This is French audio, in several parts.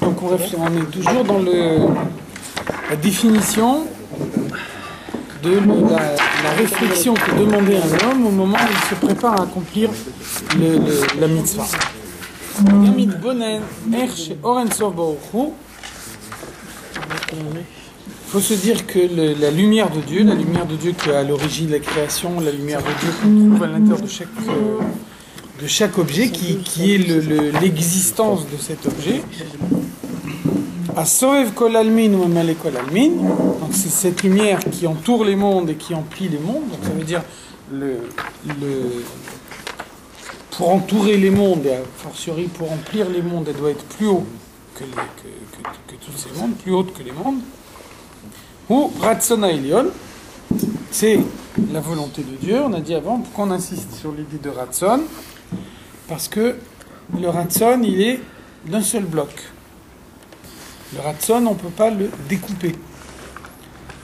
Donc on est toujours dans la définition de la réflexion que demandait un homme au moment où il se prépare à accomplir la mitzvah. Il faut se dire que la lumière de Dieu qui est à l'origine de la création, la lumière de Dieu qu'on trouve à l'intérieur de chaque objet, qui est l'existence de cet objet, Asoev kol almin ou mamale kol almin, donc c'est cette lumière qui entoure les mondes et qui emplit les mondes, donc ça veut dire pour entourer les mondes, et a fortiori pour emplir les mondes, elle doit être plus haut que tous ces mondes, plus haute que les mondes. Ou Ratzon Haelion, c'est la volonté de Dieu. On a dit avant, pourquoi on insiste sur l'idée de Ratzon? Parce que le Ratzon, il est d'un seul bloc. Le Ratzon, on ne peut pas le découper.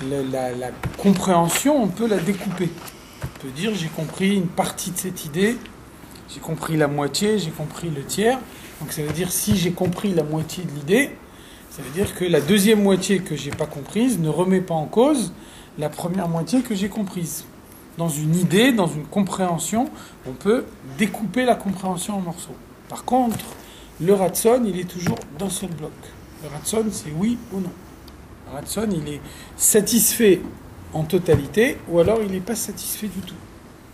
La compréhension, on peut la découper. On peut dire, j'ai compris une partie de cette idée, j'ai compris la moitié, j'ai compris le tiers. Donc ça veut dire, si j'ai compris la moitié de l'idée, ça veut dire que la deuxième moitié que j'ai pas comprise ne remet pas en cause la première moitié que j'ai comprise. Dans une idée, dans une compréhension, on peut découper la compréhension en morceaux. Par contre, le Ratzon, il est toujours d'un seul bloc. Le Ratzon, c'est oui ou non. Le Ratzon, il est satisfait en totalité, ou alors il n'est pas satisfait du tout.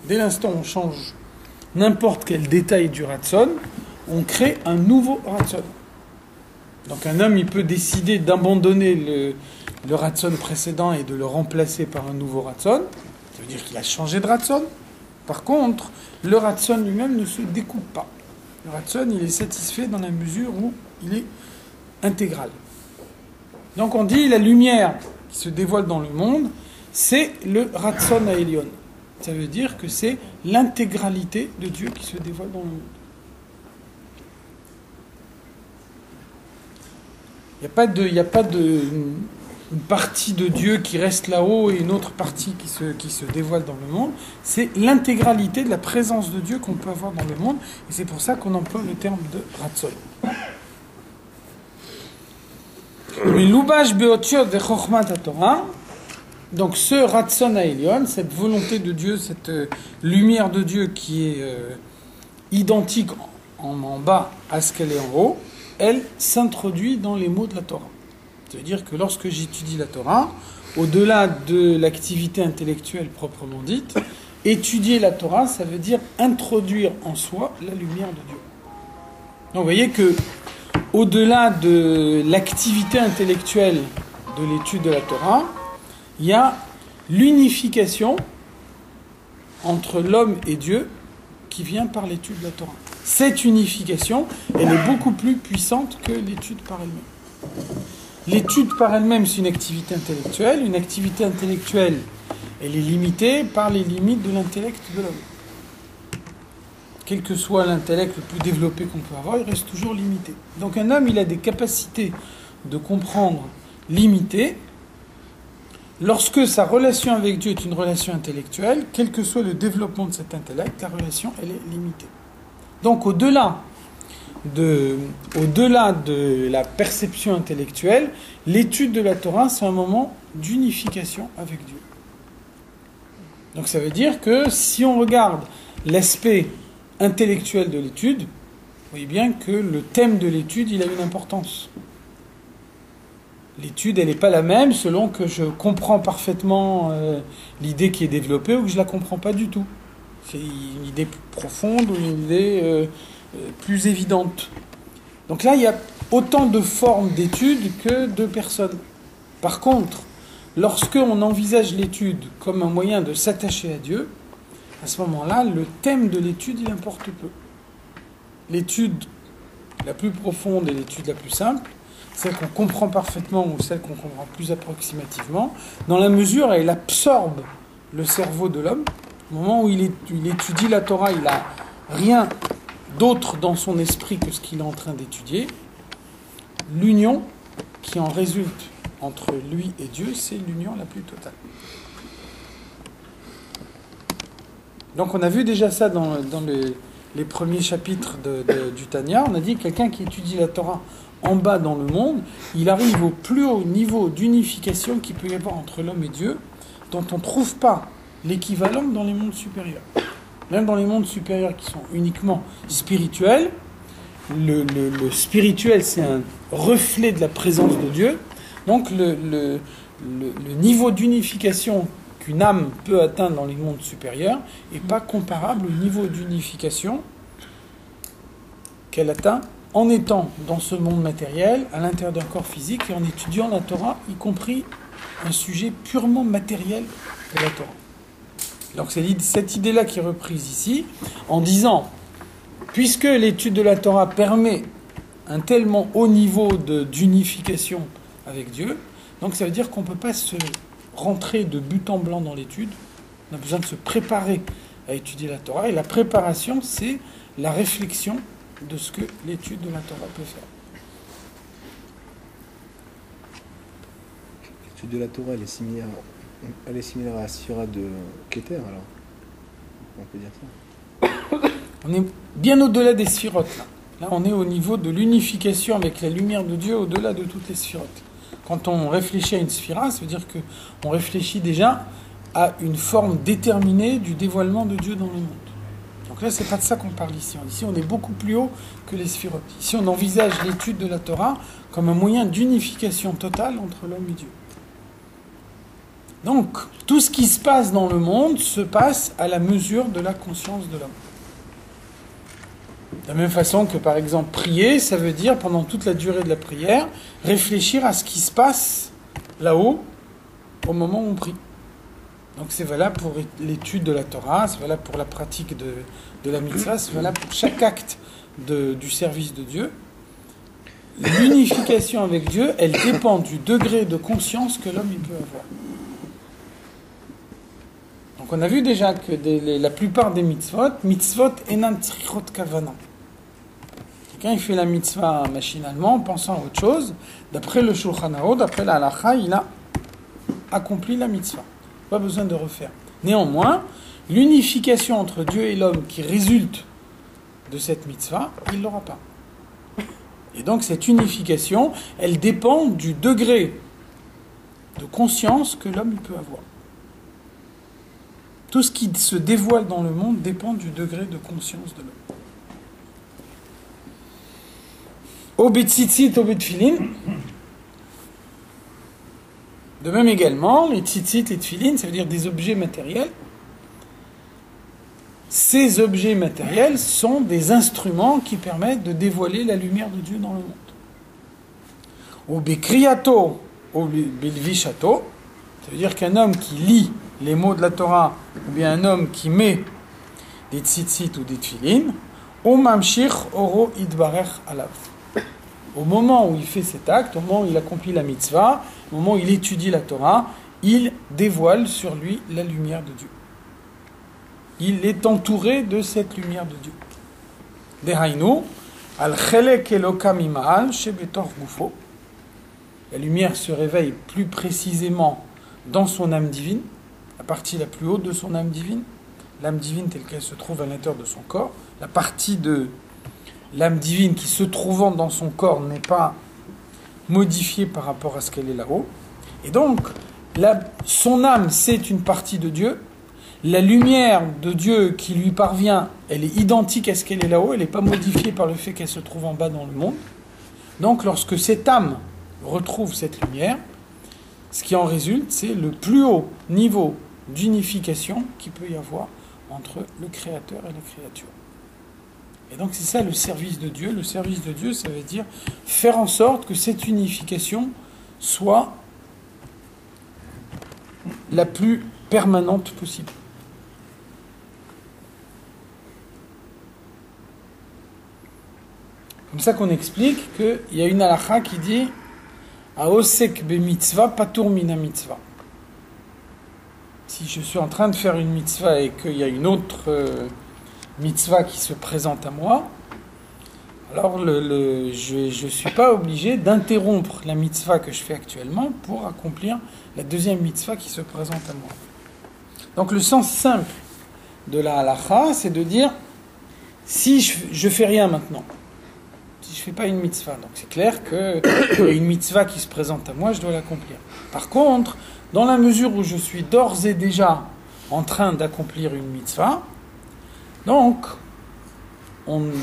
Dès l'instant où on change n'importe quel détail du Ratzon, on crée un nouveau Ratzon. Donc un homme, il peut décider d'abandonner le Ratzon précédent et de le remplacer par un nouveau Ratzon. Ça veut dire qu'il a changé de Ratzon. Par contre, le Ratzon lui-même ne se découpe pas. Le Ratzon, il est satisfait dans la mesure où il est intégral. Donc on dit, la lumière qui se dévoile dans le monde, c'est le Ratzon Haelion. Ça veut dire que c'est l'intégralité de Dieu qui se dévoile dans le monde. Il n'y a pas une partie de Dieu qui reste là-haut et une autre partie qui se dévoile dans le monde. C'est l'intégralité de la présence de Dieu qu'on peut avoir dans le monde. Et c'est pour ça qu'on emploie le terme de Ratzon. Le Lubash Beotiot de Chochmat HaTorah. Donc ce Ratzon Haelion, cette volonté de Dieu, cette lumière de Dieu qui est identique en bas à ce qu'elle est en haut, elle s'introduit dans les mots de la Torah. C'est-à-dire que lorsque j'étudie la Torah, au-delà de l'activité intellectuelle proprement dite, étudier la Torah, ça veut dire introduire en soi la lumière de Dieu. Donc vous voyez que, au-delà de l'activité intellectuelle de l'étude de la Torah, il y a l'unification entre l'homme et Dieu qui vient par l'étude de la Torah. Cette unification, elle est beaucoup plus puissante que l'étude par elle-même. L'étude par elle-même, c'est une activité intellectuelle. Une activité intellectuelle, elle est limitée par les limites de l'intellect de l'homme. Quel que soit l'intellect le plus développé qu'on peut avoir, il reste toujours limité. Donc un homme, il a des capacités de comprendre limitées. Lorsque sa relation avec Dieu est une relation intellectuelle, quel que soit le développement de cet intellect, la relation, elle est limitée. Donc au-delà de la perception intellectuelle, l'étude de la Torah, c'est un moment d'unification avec Dieu. Donc ça veut dire que si on regarde l'aspect intellectuel de l'étude, vous voyez bien que le thème de l'étude, il a une importance. L'étude, elle n'est pas la même selon que je comprends parfaitement l'idée qui est développée ou que je ne la comprends pas du tout. C'est une idée plus profonde ou une idée plus évidente. Donc là, il y a autant de formes d'études que de personnes. Par contre, lorsque on envisage l'étude comme un moyen de s'attacher à Dieu, à ce moment-là, le thème de l'étude, il importe peu. L'étude la plus profonde et l'étude la plus simple, celle qu'on comprend parfaitement ou celle qu'on comprend plus approximativement, dans la mesure où elle absorbe le cerveau de l'homme. Au moment où il étudie la Torah, il n'a rien d'autre dans son esprit que ce qu'il est en train d'étudier. L'union qui en résulte entre lui et Dieu, c'est l'union la plus totale. Donc on a vu déjà ça dans les premiers chapitres du Tanya. On a dit que quelqu'un qui étudie la Torah en bas dans le monde, il arrive au plus haut niveau d'unification qu'il peut y avoir entre l'homme et Dieu, dont on ne trouve pas l'équivalent dans les mondes supérieurs. Même dans les mondes supérieurs qui sont uniquement spirituels, le spirituel, c'est un reflet de la présence de Dieu. Donc le niveau d'unification qu'une âme peut atteindre dans les mondes supérieurs n'est pas comparable au niveau d'unification qu'elle atteint en étant dans ce monde matériel, à l'intérieur d'un corps physique, et en étudiant la Torah, y compris un sujet purement matériel de la Torah. Donc c'est cette idée-là qui est reprise ici, en disant, puisque l'étude de la Torah permet un tellement haut niveau d'unification avec Dieu, donc ça veut dire qu'on ne peut pas se rentrer de but en blanc dans l'étude, on a besoin de se préparer à étudier la Torah, et la préparation, c'est la réflexion de ce que l'étude de la Torah peut faire. L'étude de la Torah, elle est similaire à la Sphira de Keter, alors on peut dire ça. On est bien au-delà des sphirotes, là. Là, on est au niveau de l'unification avec la lumière de Dieu au-delà de toutes les sphirotes. Quand on réfléchit à une sphira, ça veut dire qu'on réfléchit déjà à une forme déterminée du dévoilement de Dieu dans le monde. Donc là, c'est pas de ça qu'on parle ici. Ici, on est beaucoup plus haut que les sphirotes. Ici, on envisage l'étude de la Torah comme un moyen d'unification totale entre l'homme et Dieu. Donc, tout ce qui se passe dans le monde se passe à la mesure de la conscience de l'homme. De la même façon que, par exemple, prier, ça veut dire, pendant toute la durée de la prière, réfléchir à ce qui se passe là-haut, au moment où on prie. Donc c'est valable pour l'étude de la Torah, c'est valable pour la pratique de la mitzvah, c'est valable pour chaque acte du service de Dieu. L'unification avec Dieu, elle dépend du degré de conscience que l'homme il peut avoir. Donc on a vu déjà que la plupart des mitzvot enan tzrichot kavana. Quelqu'un il fait la mitzvah machinalement, en pensant à autre chose, d'après le Shulchan Aruch, d'après la halakha, il a accompli la mitzvah. Pas besoin de refaire. Néanmoins, l'unification entre Dieu et l'homme qui résulte de cette mitzvah, il ne l'aura pas. Et donc cette unification, elle dépend du degré de conscience que l'homme peut avoir. Tout ce qui se dévoile dans le monde dépend du degré de conscience de l'homme. Obetzitzit, obetfilin. De même également, les tzitzit, les tfilin, ça veut dire des objets matériels. Ces objets matériels sont des instruments qui permettent de dévoiler la lumière de Dieu dans le monde. Ou bekriyato, ou belvishato, ça veut dire qu'un homme qui lit les mots de la Torah, ou bien un homme qui met des tzitzit ou des tfilin, ou mamshich oro idbarech alav. Au moment où il fait cet acte, au moment où il accomplit la mitzvah, au moment où il étudie la Torah, il dévoile sur lui la lumière de Dieu. Il est entouré de cette lumière de Dieu. Dehainu, al-chelek elokam ima'al shebetor gufo. La lumière se réveille plus précisément dans son âme divine, la partie la plus haute de son âme divine. L'âme divine telle qu'elle se trouve à l'intérieur de son corps. La partie de l'âme divine qui se trouvant dans son corps n'est pas modifiée par rapport à ce qu'elle est là-haut. Et donc, son âme, c'est une partie de Dieu. La lumière de Dieu qui lui parvient, elle est identique à ce qu'elle est là-haut, elle n'est pas modifiée par le fait qu'elle se trouve en bas dans le monde. Donc, lorsque cette âme retrouve cette lumière, ce qui en résulte, c'est le plus haut niveau d'unification qu'il peut y avoir entre le Créateur et la créature. Et donc c'est ça le service de Dieu. Le service de Dieu, ça veut dire faire en sorte que cette unification soit la plus permanente possible. Comme ça qu'on explique qu'il y a une halakha qui dit Aosek be mitzvah patur mina mitzvah. Si je suis en train de faire une mitzvah et qu'il y a une autre mitzvah qui se présente à moi, alors je ne suis pas obligé d'interrompre la mitzvah que je fais actuellement pour accomplir la deuxième mitzvah qui se présente à moi. Donc le sens simple de la halakha, c'est de dire, si je fais rien maintenant, si je ne fais pas une mitzvah. Donc c'est clair qu'il y a une mitzvah qui se présente à moi, je dois l'accomplir. Par contre, dans la mesure où je suis d'ores et déjà en train d'accomplir une mitzvah, donc on ne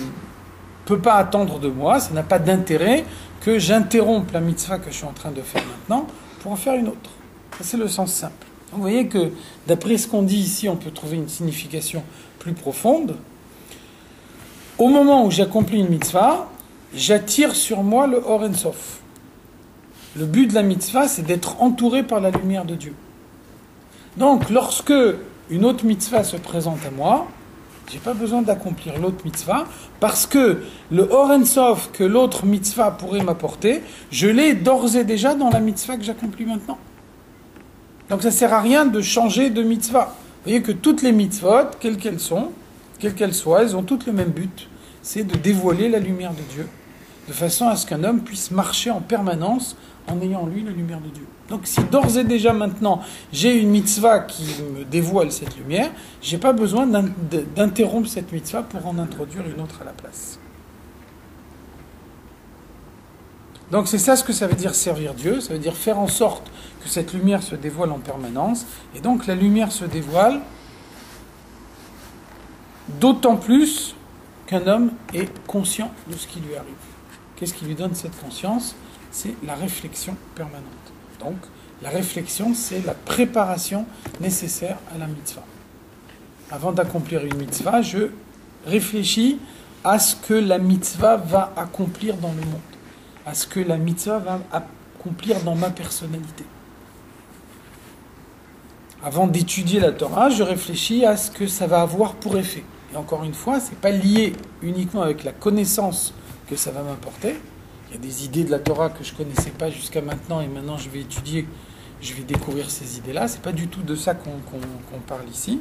peut pas attendre de moi, ça n'a pas d'intérêt que j'interrompe la mitzvah que je suis en train de faire maintenant pour en faire une autre. Ça, c'est le sens simple. Donc, vous voyez que d'après ce qu'on dit ici, on peut trouver une signification plus profonde. Au moment où j'accomplis une mitzvah, j'attire sur moi le Or Ein Sof. Le but de la mitzvah, c'est d'être entouré par la lumière de Dieu. Donc, lorsque une autre mitzvah se présente à moi, je n'ai pas besoin d'accomplir l'autre mitzvah, parce que le Or Ein Sof que l'autre mitzvah pourrait m'apporter, je l'ai d'ores et déjà dans la mitzvah que j'accomplis maintenant. Donc ça ne sert à rien de changer de mitzvah. Vous voyez que toutes les mitzvot, quelles qu'elles soient, elles ont toutes le même but, c'est de dévoiler la lumière de Dieu, de façon à ce qu'un homme puisse marcher en permanence en ayant en lui la lumière de Dieu. Donc si d'ores et déjà maintenant j'ai une mitzvah qui me dévoile cette lumière, je n'ai pas besoin d'interrompre cette mitzvah pour en introduire une autre à la place. Donc c'est ça ce que ça veut dire servir Dieu, ça veut dire faire en sorte que cette lumière se dévoile en permanence, et donc la lumière se dévoile d'autant plus qu'un homme est conscient de ce qui lui arrive. Qu'est-ce qui lui donne cette conscience ? C'est la réflexion permanente. Donc la réflexion, c'est la préparation nécessaire à la mitzvah. Avant d'accomplir une mitzvah, je réfléchis à ce que la mitzvah va accomplir dans le monde, à ce que la mitzvah va accomplir dans ma personnalité. Avant d'étudier la Torah, je réfléchis à ce que ça va avoir pour effet. Et encore une fois, ce n'est pas lié uniquement avec la connaissance que ça va m'apporter. Il y a des idées de la Torah que je ne connaissais pas jusqu'à maintenant, et maintenant je vais étudier, je vais découvrir ces idées-là. Ce n'est pas du tout de ça qu'on parle ici.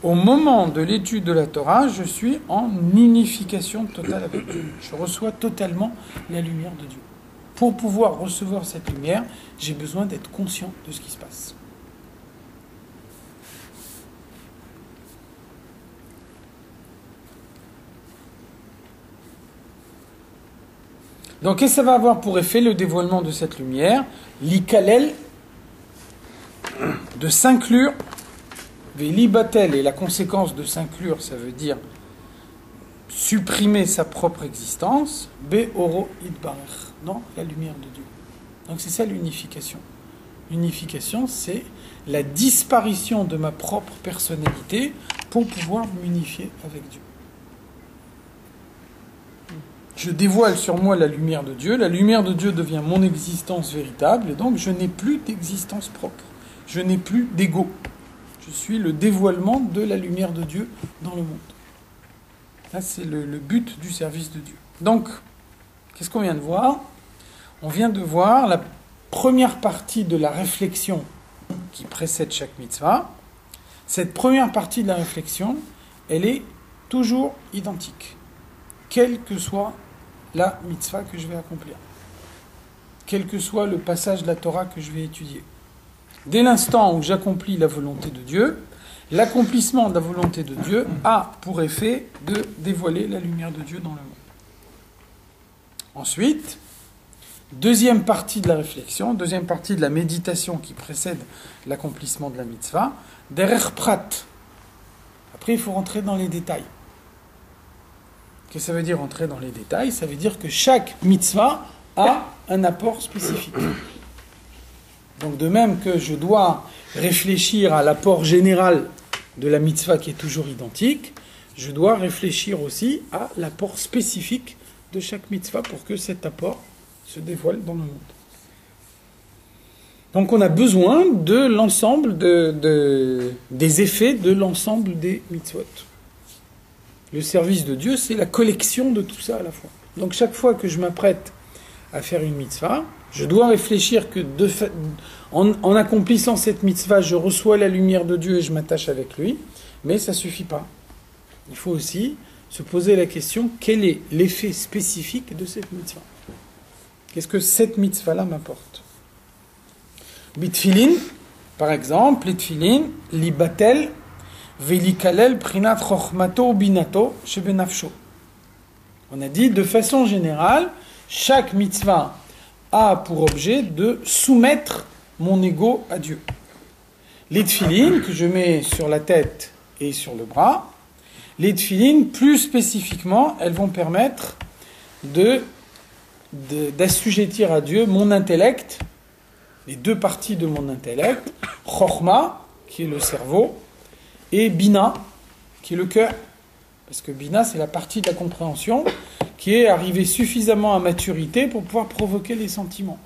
Au moment de l'étude de la Torah, je suis en unification totale avec Dieu. Je reçois totalement la lumière de Dieu. Pour pouvoir recevoir cette lumière, j'ai besoin d'être conscient de ce qui se passe. Donc, qu'est-ce que ça va avoir pour effet le dévoilement de cette lumière ? L'ikalel, de s'inclure, velibatel, et la conséquence de s'inclure, ça veut dire supprimer sa propre existence, be'oro idbarech, dans la lumière de Dieu. Donc, c'est ça l'unification. L'unification, c'est la disparition de ma propre personnalité pour pouvoir m'unifier avec Dieu. Je dévoile sur moi la lumière de Dieu devient mon existence véritable, et donc je n'ai plus d'existence propre, je n'ai plus d'ego. Je suis le dévoilement de la lumière de Dieu dans le monde. Là, c'est le but du service de Dieu. Donc, qu'est-ce qu'on vient de voir ? On vient de voir la première partie de la réflexion qui précède chaque mitzvah. Cette première partie de la réflexion, elle est toujours identique, quelle que soit la mitzvah que je vais accomplir, quel que soit le passage de la Torah que je vais étudier. Dès l'instant où j'accomplis la volonté de Dieu, l'accomplissement de la volonté de Dieu a pour effet de dévoiler la lumière de Dieu dans le monde. Ensuite, deuxième partie de la réflexion, deuxième partie de la méditation qui précède l'accomplissement de la mitzvah, derech prat. Après, il faut rentrer dans les détails. Qu'est-ce que ça veut dire rentrer dans les détails ? Ça veut dire que chaque mitzvah a un apport spécifique. Donc de même que je dois réfléchir à l'apport général de la mitzvah qui est toujours identique, je dois réfléchir aussi à l'apport spécifique de chaque mitzvah pour que cet apport se dévoile dans le monde. Donc on a besoin de l'ensemble des effets de l'ensemble des mitzvot. Le service de Dieu, c'est la collection de tout ça à la fois. Donc chaque fois que je m'apprête à faire une mitzvah, je dois réfléchir que en accomplissant cette mitzvah, je reçois la lumière de Dieu et je m'attache avec lui, mais ça ne suffit pas. Il faut aussi se poser la question, quel est l'effet spécifique de cette mitzvah ? Qu'est-ce que cette mitzvah-là m'apporte ? Bitfilin, par exemple, les tfilin, libatel, velikalel prinat chochmato binato shebenafsho. On a dit, de façon générale, chaque mitzvah a pour objet de soumettre mon ego à Dieu. Les tefilines que je mets sur la tête et sur le bras, les tefilines, plus spécifiquement, elles vont permettre d'assujettir à Dieu mon intellect, les deux parties de mon intellect, Chokhma, qui est le cerveau, et Bina, qui est le cœur. Parce que Bina, c'est la partie de la compréhension qui est arrivée suffisamment à maturité pour pouvoir provoquer les sentiments.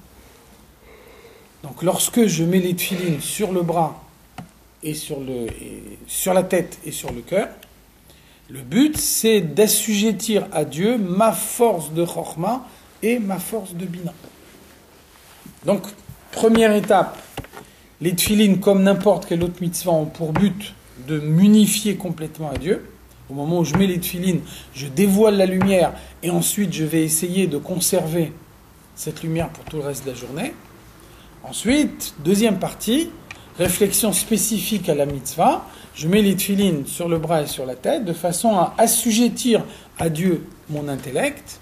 Donc lorsque je mets les tefilines sur le bras, et sur la tête et sur le cœur, le but, c'est d'assujettir à Dieu ma force de Chokhma et ma force de Bina. Donc, première étape, les tefilines, comme n'importe quel autre mitzvah, ont pour but de m'unifier complètement à Dieu. Au moment où je mets les tefilines, je dévoile la lumière et ensuite je vais essayer de conserver cette lumière pour tout le reste de la journée. Ensuite, deuxième partie, réflexion spécifique à la mitzvah, je mets les tefilines sur le bras et sur la tête de façon à assujettir à Dieu mon intellect,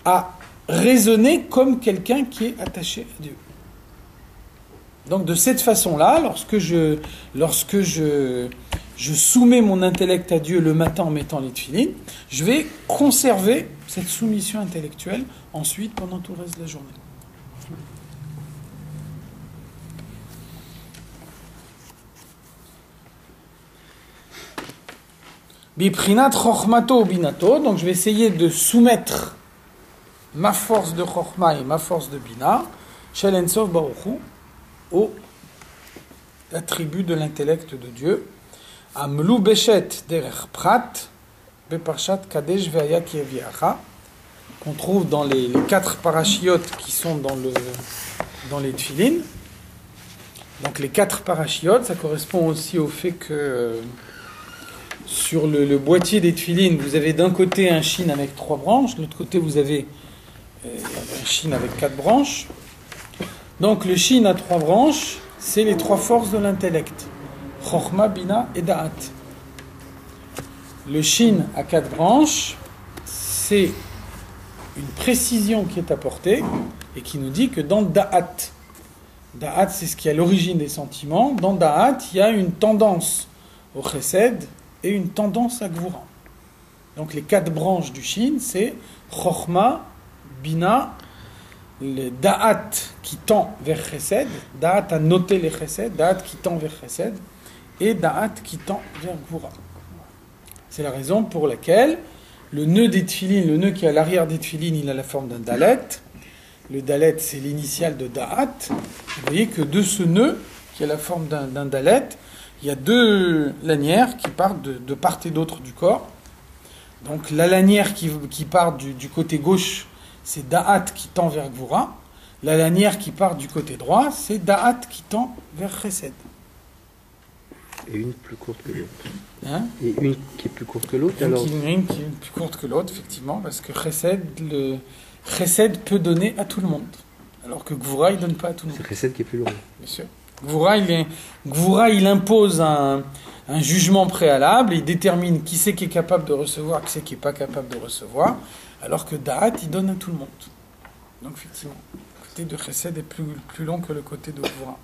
à raisonner comme quelqu'un qui est attaché à Dieu. Donc de cette façon-là, lorsque je soumets mon intellect à Dieu le matin en mettant les tefilines, je vais conserver cette soumission intellectuelle ensuite pendant tout le reste de la journée. Biprinat chokhmato binato, donc je vais essayer de soumettre ma force de chokhma et ma force de bina, shel ensof baruch hu, au attribut de l'intellect de Dieu, amlu beshet derech prat, beparshat kadesh ve'aya kieviacha, qu'on trouve dans les 4 parachiotes qui sont dans les tefilines. Donc les 4 parachiotes, ça correspond aussi au fait que sur le boîtier des tefilines, vous avez d'un côté un shin avec 3 branches, de l'autre côté vous avez un shin avec 4 branches. Donc le shin à 3 branches, c'est les 3 forces de l'intellect. Chokhma, Bina et Da'at. Le shin à 4 branches, c'est une précision qui est apportée et qui nous dit que dans Da'at, Da'at c'est ce qui est à l'origine des sentiments, dans Da'at il y a une tendance au chesed et une tendance à Gvura. Donc les 4 branches du Shin, c'est Chokhma, Bina, le Da'at qui tend vers Chesed, Da'at à noter les Chesed, Da'at qui tend vers Chesed, et Da'at qui tend vers Gvura. C'est la raison pour laquelle le nœud des tefilines, le nœud qui est à l'arrière des tefilines, il a la forme d'un Dalet. Le Dalet, c'est l'initiale de Da'at. Vous voyez que de ce nœud, qui a la forme d'un Dalet, il y a 2 lanières qui partent de part et d'autre du corps. Donc la lanière qui part du côté gauche, c'est Da'at qui tend vers Gvura. La lanière qui part du côté droit, c'est Da'at qui tend vers Chesed. Et une plus courte que l'autre. Hein? Et une qui est plus courte que l'autre, Une alors qui est plus courte que l'autre, effectivement, parce que Chesed peut donner à tout le monde, alors que Gvura, il ne donne pas à tout le monde. c'est Chesed qui est plus long. Bien sûr. Gvura, il impose un jugement préalable, il détermine qui c'est qui est capable de recevoir, qui c'est qui n'est pas capable de recevoir, alors que Da'at, il donne à tout le monde. Donc effectivement, le côté de Chesed est plus long que le côté de Gvura.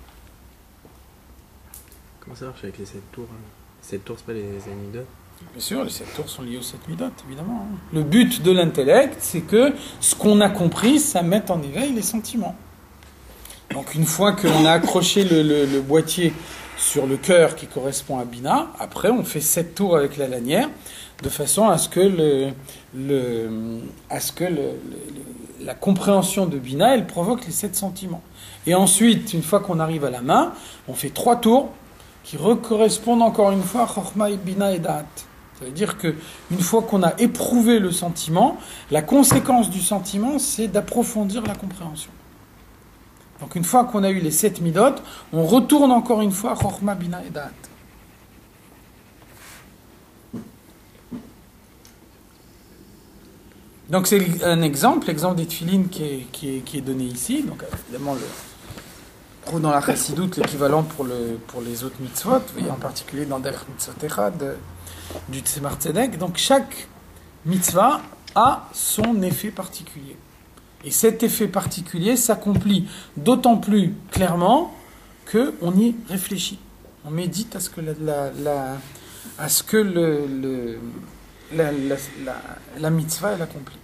Comment ça marche avec les 7 tours hein? 7 tours, c'est pas les Amidot? Bien sûr, les 7 tours sont liés aux 7 midot, évidemment. Le but de l'intellect, c'est que ce qu'on a compris, ça mette en éveil les sentiments. Donc une fois qu'on a accroché le boîtier sur le cœur qui correspond à Bina, après on fait 7 tours avec la lanière, de façon à ce que la compréhension de Bina, elle provoque les 7 sentiments. Et ensuite, une fois qu'on arrive à la main, on fait 3 tours qui correspondent encore une fois à Chokhma et Bina et Da'at. Ça veut dire qu'une fois qu'on a éprouvé le sentiment, la conséquence du sentiment, c'est d'approfondir la compréhension. Donc une fois qu'on a eu les 7 midot, on retourne encore une fois à Chokhma, Bina et Da'at. Donc c'est un exemple, l'exemple des tefilines qui est donné ici. Donc évidemment, trouve dans la Chassidoute l'équivalent pour les autres mitzvot, vous voyez, en particulier dans Derech Mitzvotecha du Tzemar Tzedek. Donc chaque mitzvah a son effet particulier. Et cet effet particulier s'accomplit d'autant plus clairement qu'on y réfléchit. On médite à ce que la mitzvah elle accomplit.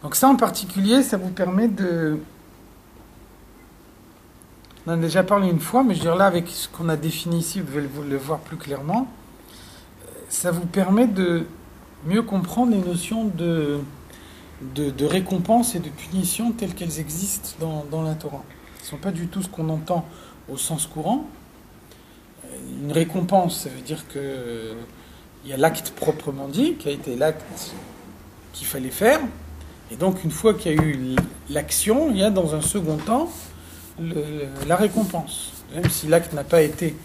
Donc ça en particulier, ça vous permet de... On en a déjà parlé une fois, mais je veux dire là, avec ce qu'on a défini ici, vous devez le voir plus clairement, ça vous permet de mieux comprendre les notions de récompense et de punition telles qu'elles existent dans la Torah. Ce ne sont pas du tout ce qu'on entend au sens courant. Une récompense, ça veut dire qu'il y a l'acte proprement dit, qui a été l'acte qu'il fallait faire. Et donc, une fois qu'il y a eu l'action, il y a dans un second temps la récompense. Même si l'acte n'a pas été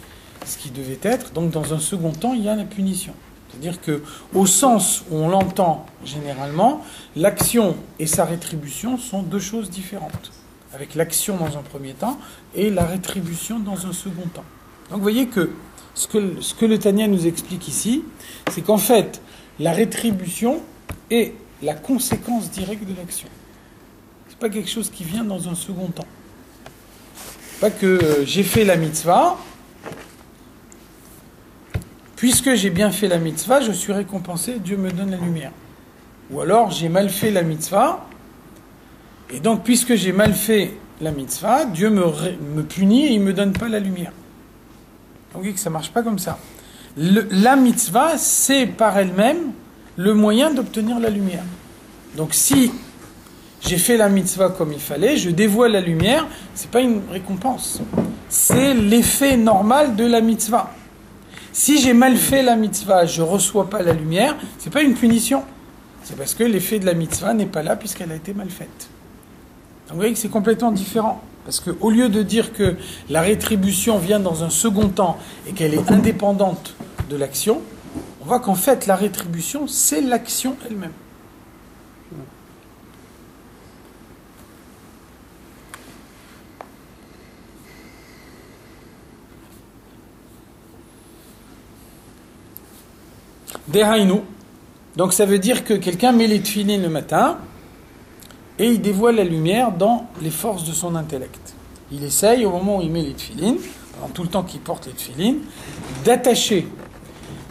ce qui devait être, donc dans un second temps, il y a la punition. C'est-à-dire que, au sens où on l'entend généralement, l'action et sa rétribution sont deux choses différentes. Avec l'action dans un premier temps et la rétribution dans un second temps. Donc vous voyez que ce que le Tanya nous explique ici, c'est qu'en fait, la rétribution est la conséquence directe de l'action. C'est pas quelque chose qui vient dans un second temps. Pas que j'ai fait la mitzvah, puisque j'ai bien fait la mitzvah, je suis récompensé, Dieu me donne la lumière. Ou alors j'ai mal fait la mitzvah, et donc puisque j'ai mal fait la mitzvah, Dieu me punit et il ne me donne pas la lumière. Vous voyez que ça ne marche pas comme ça. La mitzvah, c'est par elle-même le moyen d'obtenir la lumière. Donc si j'ai fait la mitzvah comme il fallait, je dévoile la lumière, c'est pas une récompense. C'est l'effet normal de la mitzvah. Si j'ai mal fait la mitzvah, je ne reçois pas la lumière, c'est pas une punition. C'est parce que l'effet de la mitzvah n'est pas là puisqu'elle a été mal faite. Donc vous voyez que c'est complètement différent. Parce qu'au lieu de dire que la rétribution vient dans un second temps et qu'elle est indépendante de l'action, on voit qu'en fait la rétribution, c'est l'action elle-même. Dehainu. Donc ça veut dire que quelqu'un met les tefilines le matin et il dévoile la lumière dans les forces de son intellect. Il essaye, au moment où il met les tefilines, pendant tout le temps qu'il porte les tefilines, d'attacher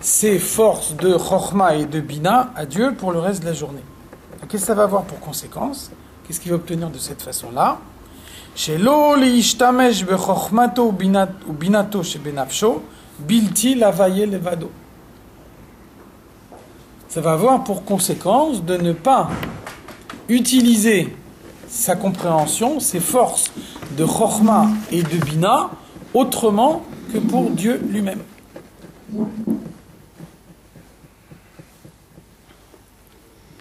ses forces de chokhma et de bina à Dieu pour le reste de la journée. Donc, qu'est-ce que ça va avoir pour conséquence? Qu'est-ce qu'il va obtenir de cette façon-là? Shelo leishtamesh bechokhmato ou binato shebenafsho bilti lavaye levado. Ça va avoir pour conséquence de ne pas utiliser sa compréhension, ses forces de chokhma et de bina, autrement que pour Dieu lui-même.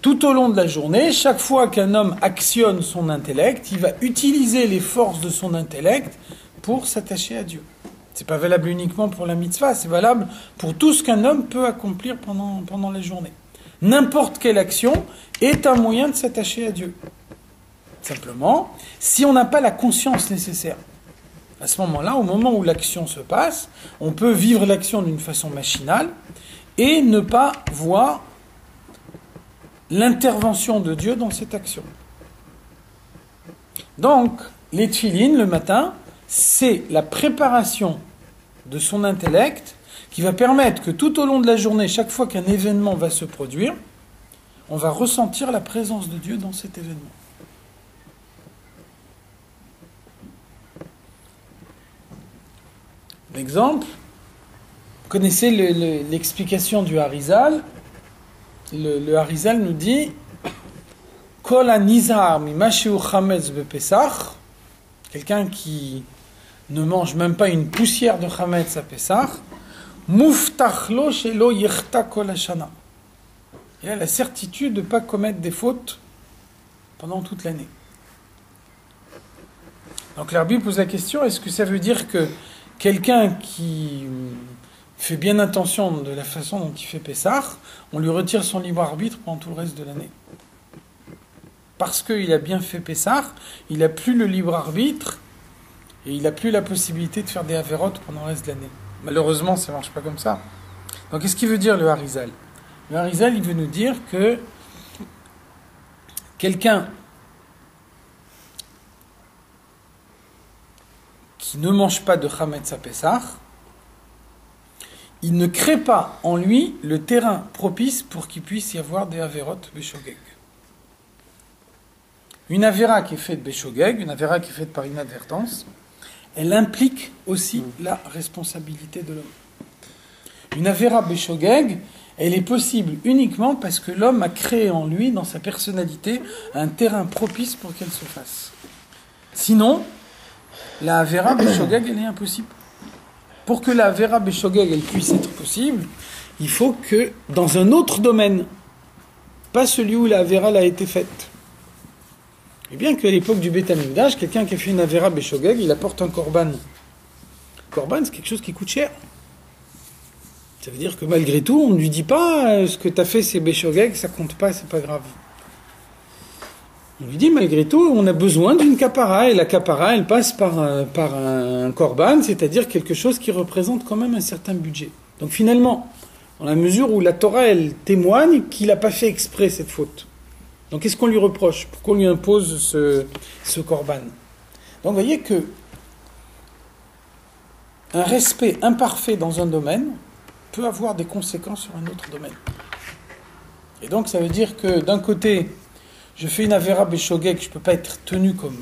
Tout au long de la journée, chaque fois qu'un homme actionne son intellect, il va utiliser les forces de son intellect pour s'attacher à Dieu. C'est pas valable uniquement pour la mitzvah, c'est valable pour tout ce qu'un homme peut accomplir pendant la journée. N'importe quelle action est un moyen de s'attacher à Dieu. Simplement, si on n'a pas la conscience nécessaire, à ce moment-là, au moment où l'action se passe, on peut vivre l'action d'une façon machinale et ne pas voir l'intervention de Dieu dans cette action. Donc, les tefilines, le matin, c'est la préparation de son intellect qui va permettre que tout au long de la journée, chaque fois qu'un événement va se produire, on va ressentir la présence de Dieu dans cet événement. Exemple, vous connaissez l'explication du Harizal. Le Harizal nous dit Kol hanizar mimashiu chametz bepesach, quelqu'un qui ne mange même pas une poussière de chametz à Pesach, muftach lo shelo yechta kol hashana. Il a la certitude de ne pas commettre des fautes pendant toute l'année. Donc l'Arbi pose la question, est-ce que ça veut dire que quelqu'un qui fait bien attention de la façon dont il fait Pessah, on lui retire son libre arbitre pendant tout le reste de l'année? Parce qu'il a bien fait Pessah, il n'a plus le libre arbitre, et il n'a plus la possibilité de faire des avérotes pendant le reste de l'année. Malheureusement, ça ne marche pas comme ça. Donc, qu'est-ce qu'il veut dire le Harizal? Le Harizal, il veut nous dire que quelqu'un qui ne mange pas de Chametz à Pessah, il ne crée pas en lui le terrain propice pour qu'il puisse y avoir des avérotes Beshogeg. Une avéra qui est faite Beshogeg, une avéra qui est faite par inadvertance, elle implique aussi la responsabilité de l'homme. Une avéra Beshogeg, elle est possible uniquement parce que l'homme a créé en lui, dans sa personnalité, un terrain propice pour qu'elle se fasse. Sinon, la avéra Beshogeg, elle est impossible. Pour que la avéra Beshogeg, elle puisse être possible, il faut que dans un autre domaine, pas celui où la avéra a été faite. Et bien qu'à l'époque du Beth Amikdash, quelqu'un qui a fait une avéra Beshogeg, il apporte un korban. Korban, c'est quelque chose qui coûte cher. Ça veut dire que malgré tout, on ne lui dit pas ce que tu as fait, c'est Beshogeg, ça compte pas, c'est pas grave. On lui dit malgré tout, on a besoin d'une kapara, et la kapara, elle passe par un korban, c'est-à-dire quelque chose qui représente quand même un certain budget. Donc finalement, dans la mesure où la Torah, elle témoigne qu'il n'a pas fait exprès cette faute. Donc qu'est-ce qu'on lui reproche? Pourquoi on lui impose ce korban? Donc vous voyez que un respect imparfait dans un domaine peut avoir des conséquences sur un autre domaine. Et donc ça veut dire que d'un côté, je fais une avéra Beshogeg, je ne peux pas être tenu comme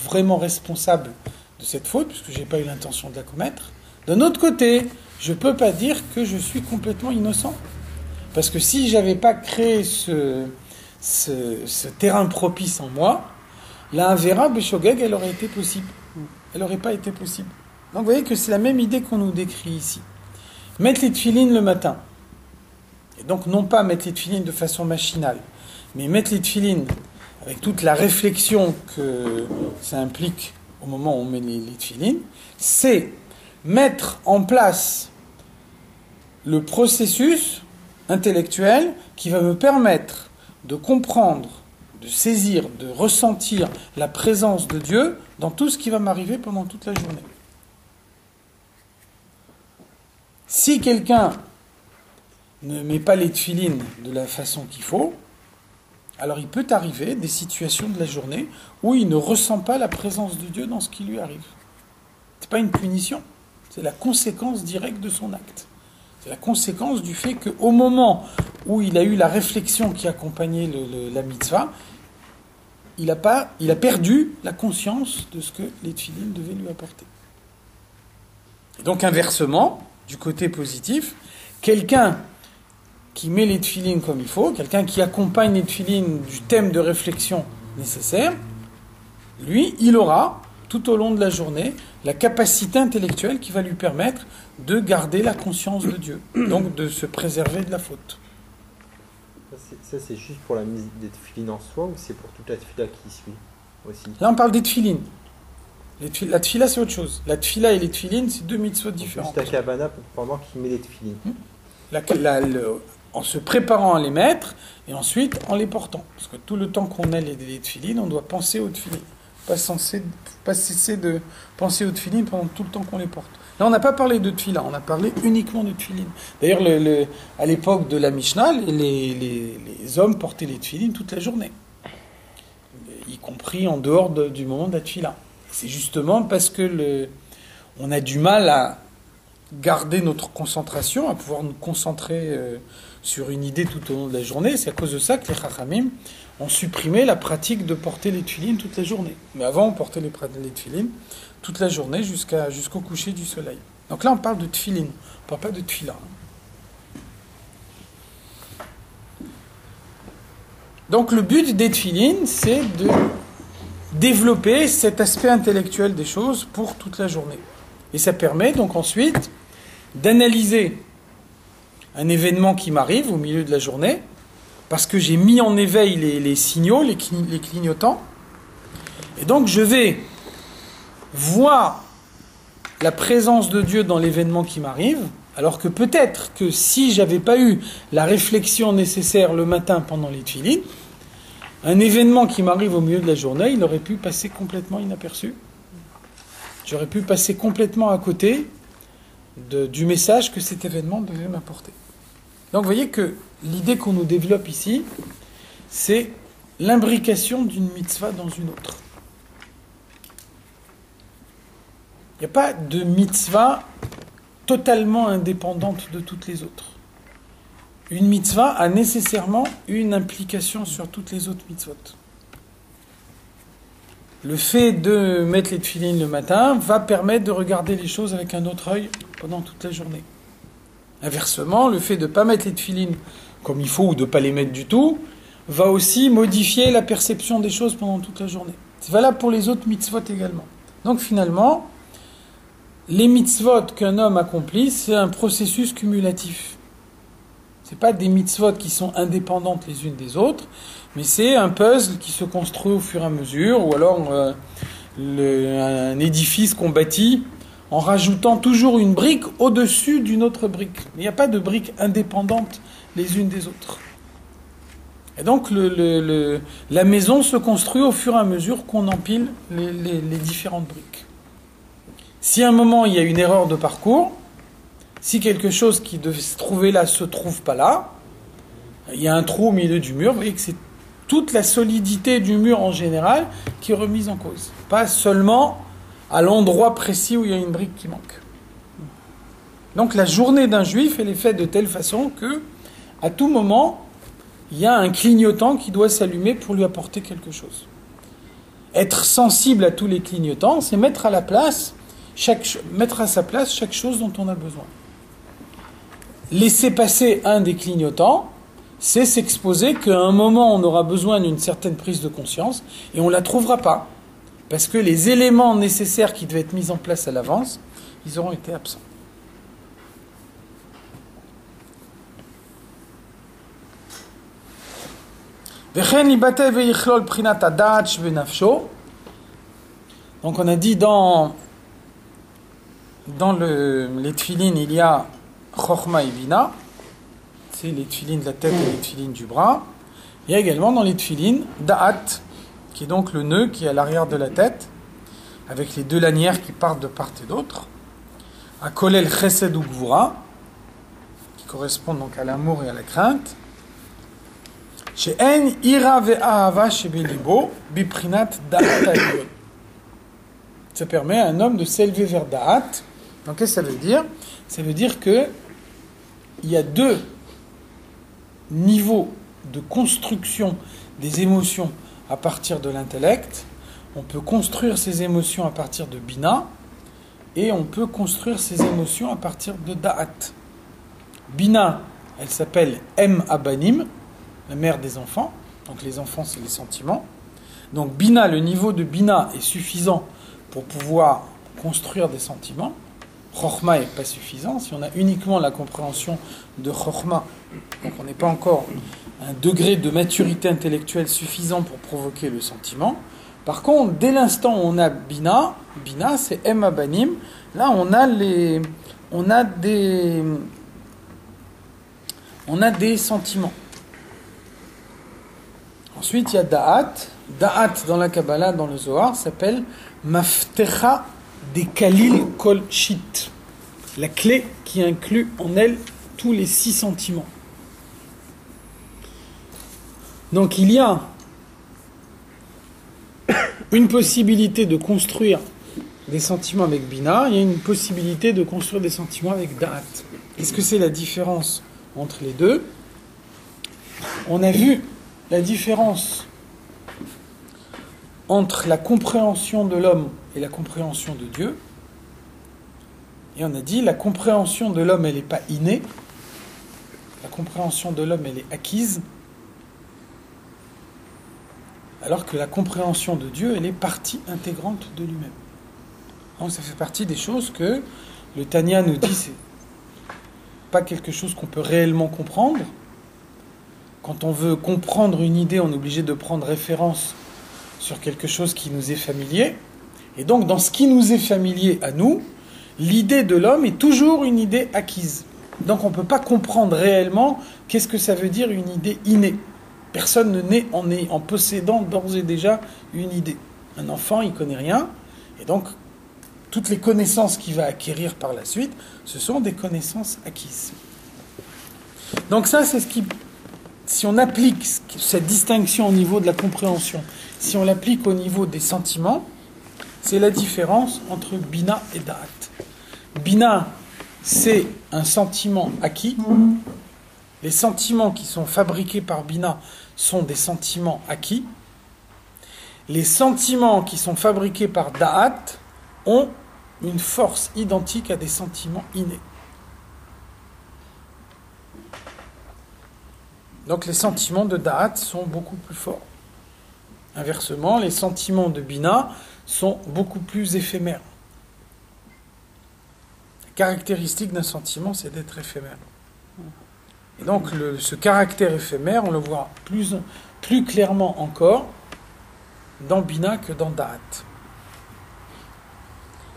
vraiment responsable de cette faute, puisque je n'ai pas eu l'intention de la commettre. D'un autre côté, je ne peux pas dire que je suis complètement innocent. Parce que si je n'avais pas créé ce terrain propice en moi, la avéra Beshogeg, elle aurait été possible. Elle n'aurait pas été possible. Donc vous voyez que c'est la même idée qu'on nous décrit ici. Mettre les tefilines le matin. Et donc non pas mettre les tefilines de façon machinale, mais mettre les tefilines avec toute la réflexion que ça implique au moment où on met les tefilines, c'est mettre en place le processus intellectuel qui va me permettre de comprendre, de saisir, de ressentir la présence de Dieu dans tout ce qui va m'arriver pendant toute la journée. Si quelqu'un ne met pas les tefilines de la façon qu'il faut, alors il peut arriver des situations de la journée où il ne ressent pas la présence de Dieu dans ce qui lui arrive. Ce n'est pas une punition, c'est la conséquence directe de son acte. C'est la conséquence du fait qu'au moment où il a eu la réflexion qui accompagnait la mitzvah, il a perdu la conscience de ce que les tefilines devaient lui apporter. Et donc inversement, du côté positif, quelqu'un qui met les tefilines comme il faut, quelqu'un qui accompagne les tefilines du thème de réflexion nécessaire, lui, il aura, tout au long de la journée, la capacité intellectuelle qui va lui permettre de garder la conscience de Dieu, donc de se préserver de la faute. Ça, c'est juste pour la mise des tefilines en soi, ou c'est pour toute la tefila qui suit aussi? Là, on parle des tefilines. La tefila, c'est autre chose. La tefila et les tefilines, c'est deux mitzvot différents. C'est la cabana pendant qu'il met les tefilines. En se préparant à les mettre, et ensuite en les portant. Parce que tout le temps qu'on a les tefilines, on doit penser aux tefilines. Pas cesser de penser aux tefilines pendant tout le temps qu'on les porte. Là, on n'a pas parlé de tefila, on a parlé uniquement de tefilines. D'ailleurs, à l'époque de la Mishnah, les hommes portaient les tefilines toute la journée. Y compris en dehors du moment de la tefila. C'est justement parce que on a du mal à garder notre concentration, à pouvoir nous concentrer sur une idée tout au long de la journée. C'est à cause de ça que les Chachamim ont supprimé la pratique de porter les tefilines toute la journée. Mais avant, on portait les tefilines toute la journée jusqu'au coucher du soleil. Donc là, on parle de tefilines, on ne parle pas de tefila. Donc le but des tefilines, c'est de développer cet aspect intellectuel des choses pour toute la journée. Et ça permet donc ensuite d'analyser un événement qui m'arrive au milieu de la journée, parce que j'ai mis en éveil les signaux, les clignotants, et donc je vais voir la présence de Dieu dans l'événement qui m'arrive, alors que peut-être que si j'avais pas eu la réflexion nécessaire le matin pendant les tefilines, un événement qui m'arrive au milieu de la journée, il aurait pu passer complètement inaperçu. J'aurais pu passer complètement à côté du message que cet événement devait m'apporter. Donc vous voyez que l'idée qu'on nous développe ici, c'est l'imbrication d'une mitzvah dans une autre. Il n'y a pas de mitzvah totalement indépendante de toutes les autres. Une mitzvah a nécessairement une implication sur toutes les autres mitzvot. Le fait de mettre les tefilines le matin va permettre de regarder les choses avec un autre œil pendant toute la journée. Inversement, le fait de ne pas mettre les tefilines comme il faut ou de ne pas les mettre du tout va aussi modifier la perception des choses pendant toute la journée. C'est valable pour les autres mitzvot également. Donc finalement, les mitzvot qu'un homme accomplit, c'est un processus cumulatif. Ce n'est pas des mitzvot qui sont indépendantes les unes des autres, mais c'est un puzzle qui se construit au fur et à mesure, ou alors un édifice qu'on bâtit en rajoutant toujours une brique au-dessus d'une autre brique. Mais il n'y a pas de briques indépendantes les unes des autres. Et donc la maison se construit au fur et à mesure qu'on empile les différentes briques. Si à un moment il y a une erreur de parcours, si quelque chose qui devait se trouver là se trouve pas là, il y a un trou au milieu du mur, vous voyez que c'est toute la solidité du mur en général qui est remise en cause. Pas seulement à l'endroit précis où il y a une brique qui manque. Donc la journée d'un juif, elle est faite de telle façon que, à tout moment, il y a un clignotant qui doit s'allumer pour lui apporter quelque chose. Être sensible à tous les clignotants, c'est mettre à sa place chaque chose dont on a besoin. Laisser passer un des clignotants, c'est s'exposer qu'à un moment on aura besoin d'une certaine prise de conscience et on ne la trouvera pas. Parce que les éléments nécessaires qui devaient être mis en place à l'avance, ils auront été absents. Donc on a dit dans les tefilines, il y a Chochma et Bina, c'est les tefilines de la tête et les tefilines du bras. Il y a également dans les tefilines Da'at, qui est donc le nœud qui est à l'arrière de la tête, avec les deux lanières qui partent de part et d'autre. À Kolel Chesed ou Gvura, qui correspondent donc à l'amour et à la crainte. She'en ira ve'ahava shebelibo biprinat da'at ha'elyon. Ça permet à un homme de s'élever vers Da'at. Donc qu'est-ce que ça veut dire ? Ça veut dire que il y a deux niveaux de construction des émotions à partir de l'intellect. On peut construire ses émotions à partir de Bina et on peut construire ses émotions à partir de Da'at. Bina, elle s'appelle Abanim, la mère des enfants. Donc les enfants, c'est les sentiments. Donc Bina, le niveau de Bina est suffisant pour pouvoir construire des sentiments. Chochma n'est pas suffisant. Si on a uniquement la compréhension de Chochma, donc on n'est pas encore à un degré de maturité intellectuelle suffisant pour provoquer le sentiment. Par contre, dès l'instant où on a Bina, Bina c'est Abanim, là on a des sentiments. Ensuite, il y a Da'at. Da'at dans la Kabbalah, dans le Zohar, s'appelle Maftecha de Kalil Kol Shit. La clé qui inclut en elle tous les 6 sentiments. Donc il y a une possibilité de construire des sentiments avec Bina, il y a une possibilité de construire des sentiments avec Da'at. Qu'est-ce que c'est la différence entre les deux ? On a vu la différence entre la compréhension de l'homme et la compréhension de Dieu. Et on a dit, la compréhension de l'homme, elle n'est pas innée. La compréhension de l'homme, elle est acquise. Alors que la compréhension de Dieu, elle est partie intégrante de lui-même. Donc ça fait partie des choses que le Tanya nous dit, c'est pas quelque chose qu'on peut réellement comprendre. Quand on veut comprendre une idée, on est obligé de prendre référence sur quelque chose qui nous est familier. Et donc, dans ce qui nous est familier à nous, l'idée de l'homme est toujours une idée acquise. Donc, on ne peut pas comprendre réellement qu'est-ce que ça veut dire une idée innée. Personne ne naît en possédant d'ores et déjà une idée. Un enfant, il ne connaît rien. Et donc, toutes les connaissances qu'il va acquérir par la suite, ce sont des connaissances acquises. Donc ça, c'est ce qui... Si on applique cette distinction au niveau de la compréhension, si on l'applique au niveau des sentiments, c'est la différence entre Bina et Da'at. Bina, c'est un sentiment acquis. Les sentiments qui sont fabriqués par Bina sont des sentiments acquis. Les sentiments qui sont fabriqués par Da'at ont une force identique à des sentiments innés. Donc les sentiments de Da'at sont beaucoup plus forts. Inversement, les sentiments de Bina sont beaucoup plus éphémères. La caractéristique d'un sentiment, c'est d'être éphémère. Et donc ce caractère éphémère, on le voit plus clairement encore dans Bina que dans Da'at.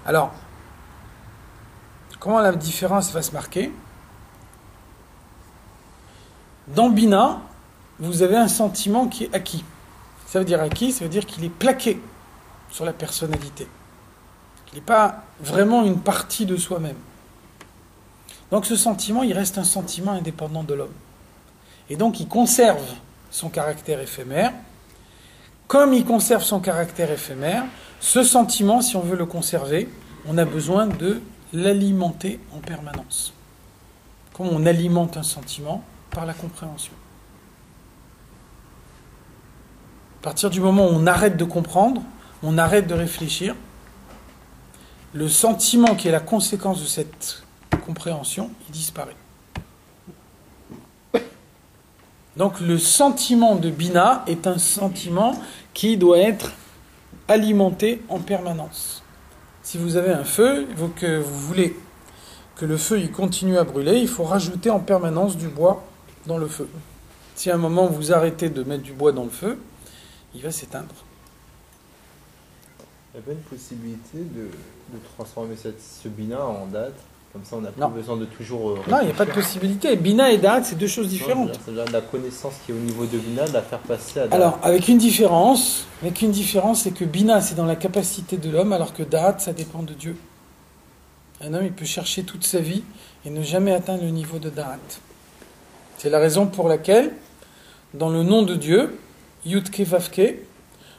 Alors, comment la différence va se marquer ? Dans Bina, vous avez un sentiment qui est acquis. Ça veut dire acquis, ça veut dire qu'il est plaqué sur la personnalité. Il n'est pas vraiment une partie de soi-même. Donc ce sentiment, il reste un sentiment indépendant de l'homme. Et donc il conserve son caractère éphémère. Comme il conserve son caractère éphémère, ce sentiment, si on veut le conserver, on a besoin de l'alimenter en permanence. Comme on alimente un sentiment par la compréhension. À partir du moment où on arrête de comprendre, on arrête de réfléchir, le sentiment qui est la conséquence de cette compréhension, il disparaît. Donc le sentiment de Bina est un sentiment qui doit être alimenté en permanence. Si vous avez un feu, que vous voulez que le feu il continue à brûler, il faut rajouter en permanence du bois dans le feu. Si à un moment vous arrêtez de mettre du bois dans le feu, il va s'éteindre. Il n'y a pas une possibilité de transformer ce Bina en Da'at, comme ça on n'a plus Non. besoin de toujours... Non, il n'y a pas de possibilité. Bina et Da'at, c'est deux choses différentes. C'est-à-dire la connaissance qui est au niveau de Bina, de la faire passer à Da'at. Alors, avec une différence, c'est que Bina, c'est dans la capacité de l'homme, alors que Da'at, ça dépend de Dieu. Un homme, il peut chercher toute sa vie et ne jamais atteindre le niveau de Da'at. C'est la raison pour laquelle, dans le nom de Dieu, Yud-Ke Vav-Ke,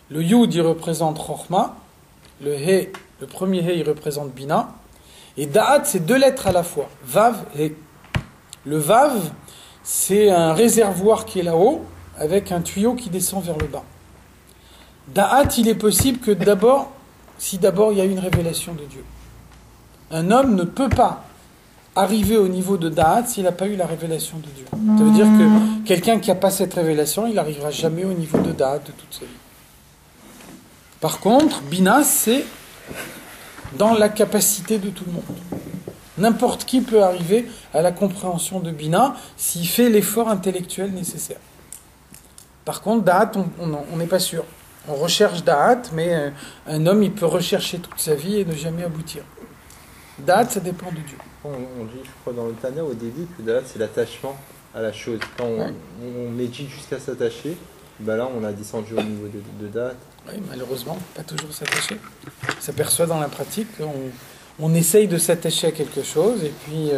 le Yud, il représente Chokhma, le premier He, il représente Bina, et Da'at, c'est deux lettres à la fois, Vav, He. Le Vav, c'est un réservoir qui est là-haut, avec un tuyau qui descend vers le bas. Da'at, il est possible que si d'abord il y a une révélation de Dieu. Un homme ne peut pas arriver au niveau de Da'at s'il n'a pas eu la révélation de Dieu. Ça veut dire que quelqu'un qui n'a pas cette révélation, il n'arrivera jamais au niveau de Da'at de toute sa vie. Par contre, Bina, c'est dans la capacité de tout le monde. N'importe qui peut arriver à la compréhension de Bina s'il fait l'effort intellectuel nécessaire. Par contre, Da'at, on n'est pas sûr. On recherche Da'at, mais un homme, il peut rechercher toute sa vie et ne jamais aboutir. Da'at, ça dépend de Dieu. On dit, je crois, dans le Tana au début, que Da'at, c'est l'attachement à la chose. Quand on médite jusqu'à s'attacher, ben là, on a descendu au niveau de Da'at. Oui, malheureusement, pas toujours s'attacher. On s'aperçoit dans la pratique qu'on essaye de s'attacher à quelque chose et puis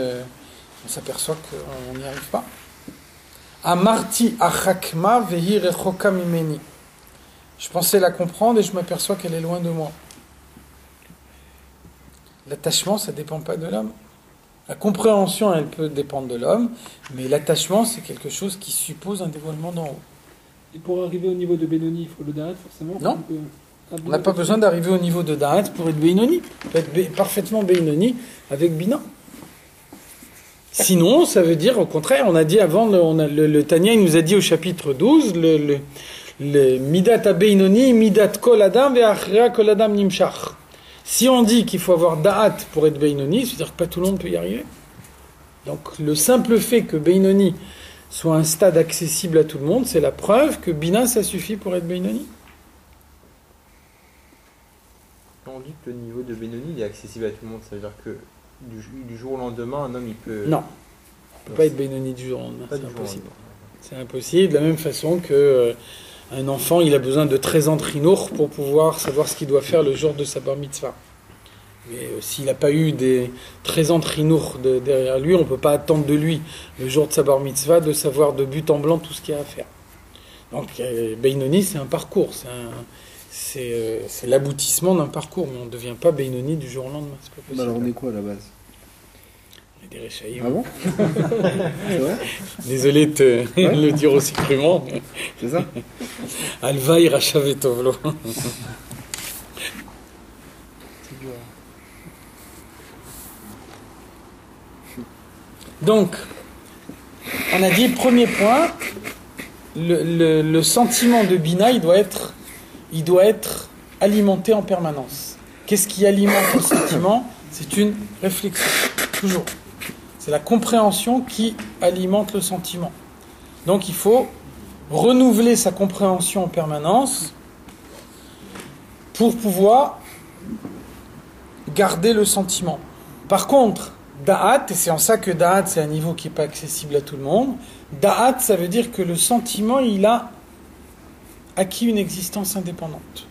on s'aperçoit qu'on n'y arrive pas. Amarti achakma vehi rechoka mimeni. Je pensais la comprendre et je m'aperçois qu'elle est loin de moi. L'attachement, ça ne dépend pas de l'homme. La compréhension, elle peut dépendre de l'homme, mais l'attachement, c'est quelque chose qui suppose un dévoilement d'en haut. Et pour arriver au niveau de Benoni, il faut le Da'at forcément. Non. On n'a pas besoin d'arriver au niveau de Da'at pour être Beinoni. On peut être parfaitement Beinoni avec Bina. Sinon, ça veut dire, au contraire, on a dit avant, le Tanya, il nous a dit au chapitre 12, le Midat Beinoni, Midat Kol Adam, Ve'achrea Kol Adam Nimshach. Si on dit qu'il faut avoir Da'at pour être Beinoni, c'est-à-dire que pas tout le monde peut y arriver. Donc, le simple fait que Beinoni soit un stade accessible à tout le monde, c'est la preuve que Bina, ça suffit pour être Beinoni. Quand on dit que le niveau de Benoni il est accessible à tout le monde, ça veut dire que du jour au lendemain, un homme, il peut... Non, il ne peut pas être Beinoni du jour au lendemain, Pas c'est du jour au impossible. lendemain. C'est impossible, de la même façon que un enfant, il a besoin de 13 ans de trinour pour pouvoir savoir ce qu'il doit faire le jour de sa bar mitzvah. Mais s'il n'a pas eu des 13 ans de Rinour derrière lui, on ne peut pas attendre de lui, le jour de sa bar mitzvah, de savoir de but en blanc tout ce qu'il y a à faire. Donc, Beinoni, c'est un parcours, c'est l'aboutissement d'un parcours, mais on ne devient pas Beinoni du jour au lendemain, c'est pas possible. Alors on est quoi à la base? On est des Réchaïm. Ah bon? C'est vrai? Désolé de le dire aussi crûment. C'est ça? Alvaï Rachavetovlo. C'est dur. Donc, on a dit, premier point, le sentiment de Bina, il doit être alimenté en permanence. Qu'est-ce qui alimente le sentiment? C'est une réflexion, toujours. C'est la compréhension qui alimente le sentiment. Donc il faut renouveler sa compréhension en permanence pour pouvoir garder le sentiment. Par contre, Da'at, et c'est en ça que Da'at c'est un niveau qui n'est pas accessible à tout le monde, Da'at ça veut dire que le sentiment il a acquis une existence indépendante.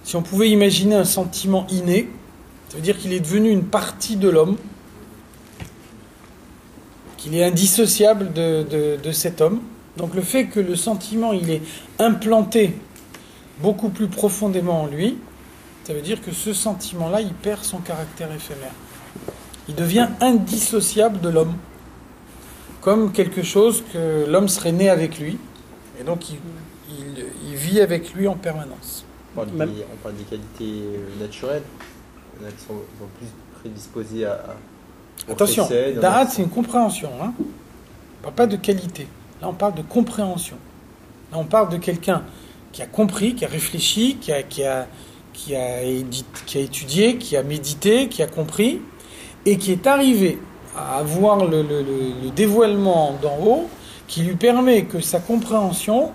Si on pouvait imaginer un sentiment inné, ça veut dire qu'il est devenu une partie de l'homme, qu'il est indissociable de cet homme. Donc le fait que le sentiment il est implanté beaucoup plus profondément en lui, ça veut dire que ce sentiment-là, il perd son caractère éphémère. Il devient indissociable de l'homme, comme quelque chose que l'homme serait né avec lui, et donc il vit avec lui en permanence. On parle des qualités naturelles. Il y en a qui sont plus prédisposés à Attention, procès, Da'at c'est une compréhension. Hein. On ne parle pas de qualité. Là on parle de compréhension. Là on parle de quelqu'un qui a compris, qui a réfléchi, qui a étudié, qui a médité, qui a compris, et qui est arrivé à avoir le dévoilement d'en haut, qui lui permet que sa compréhension,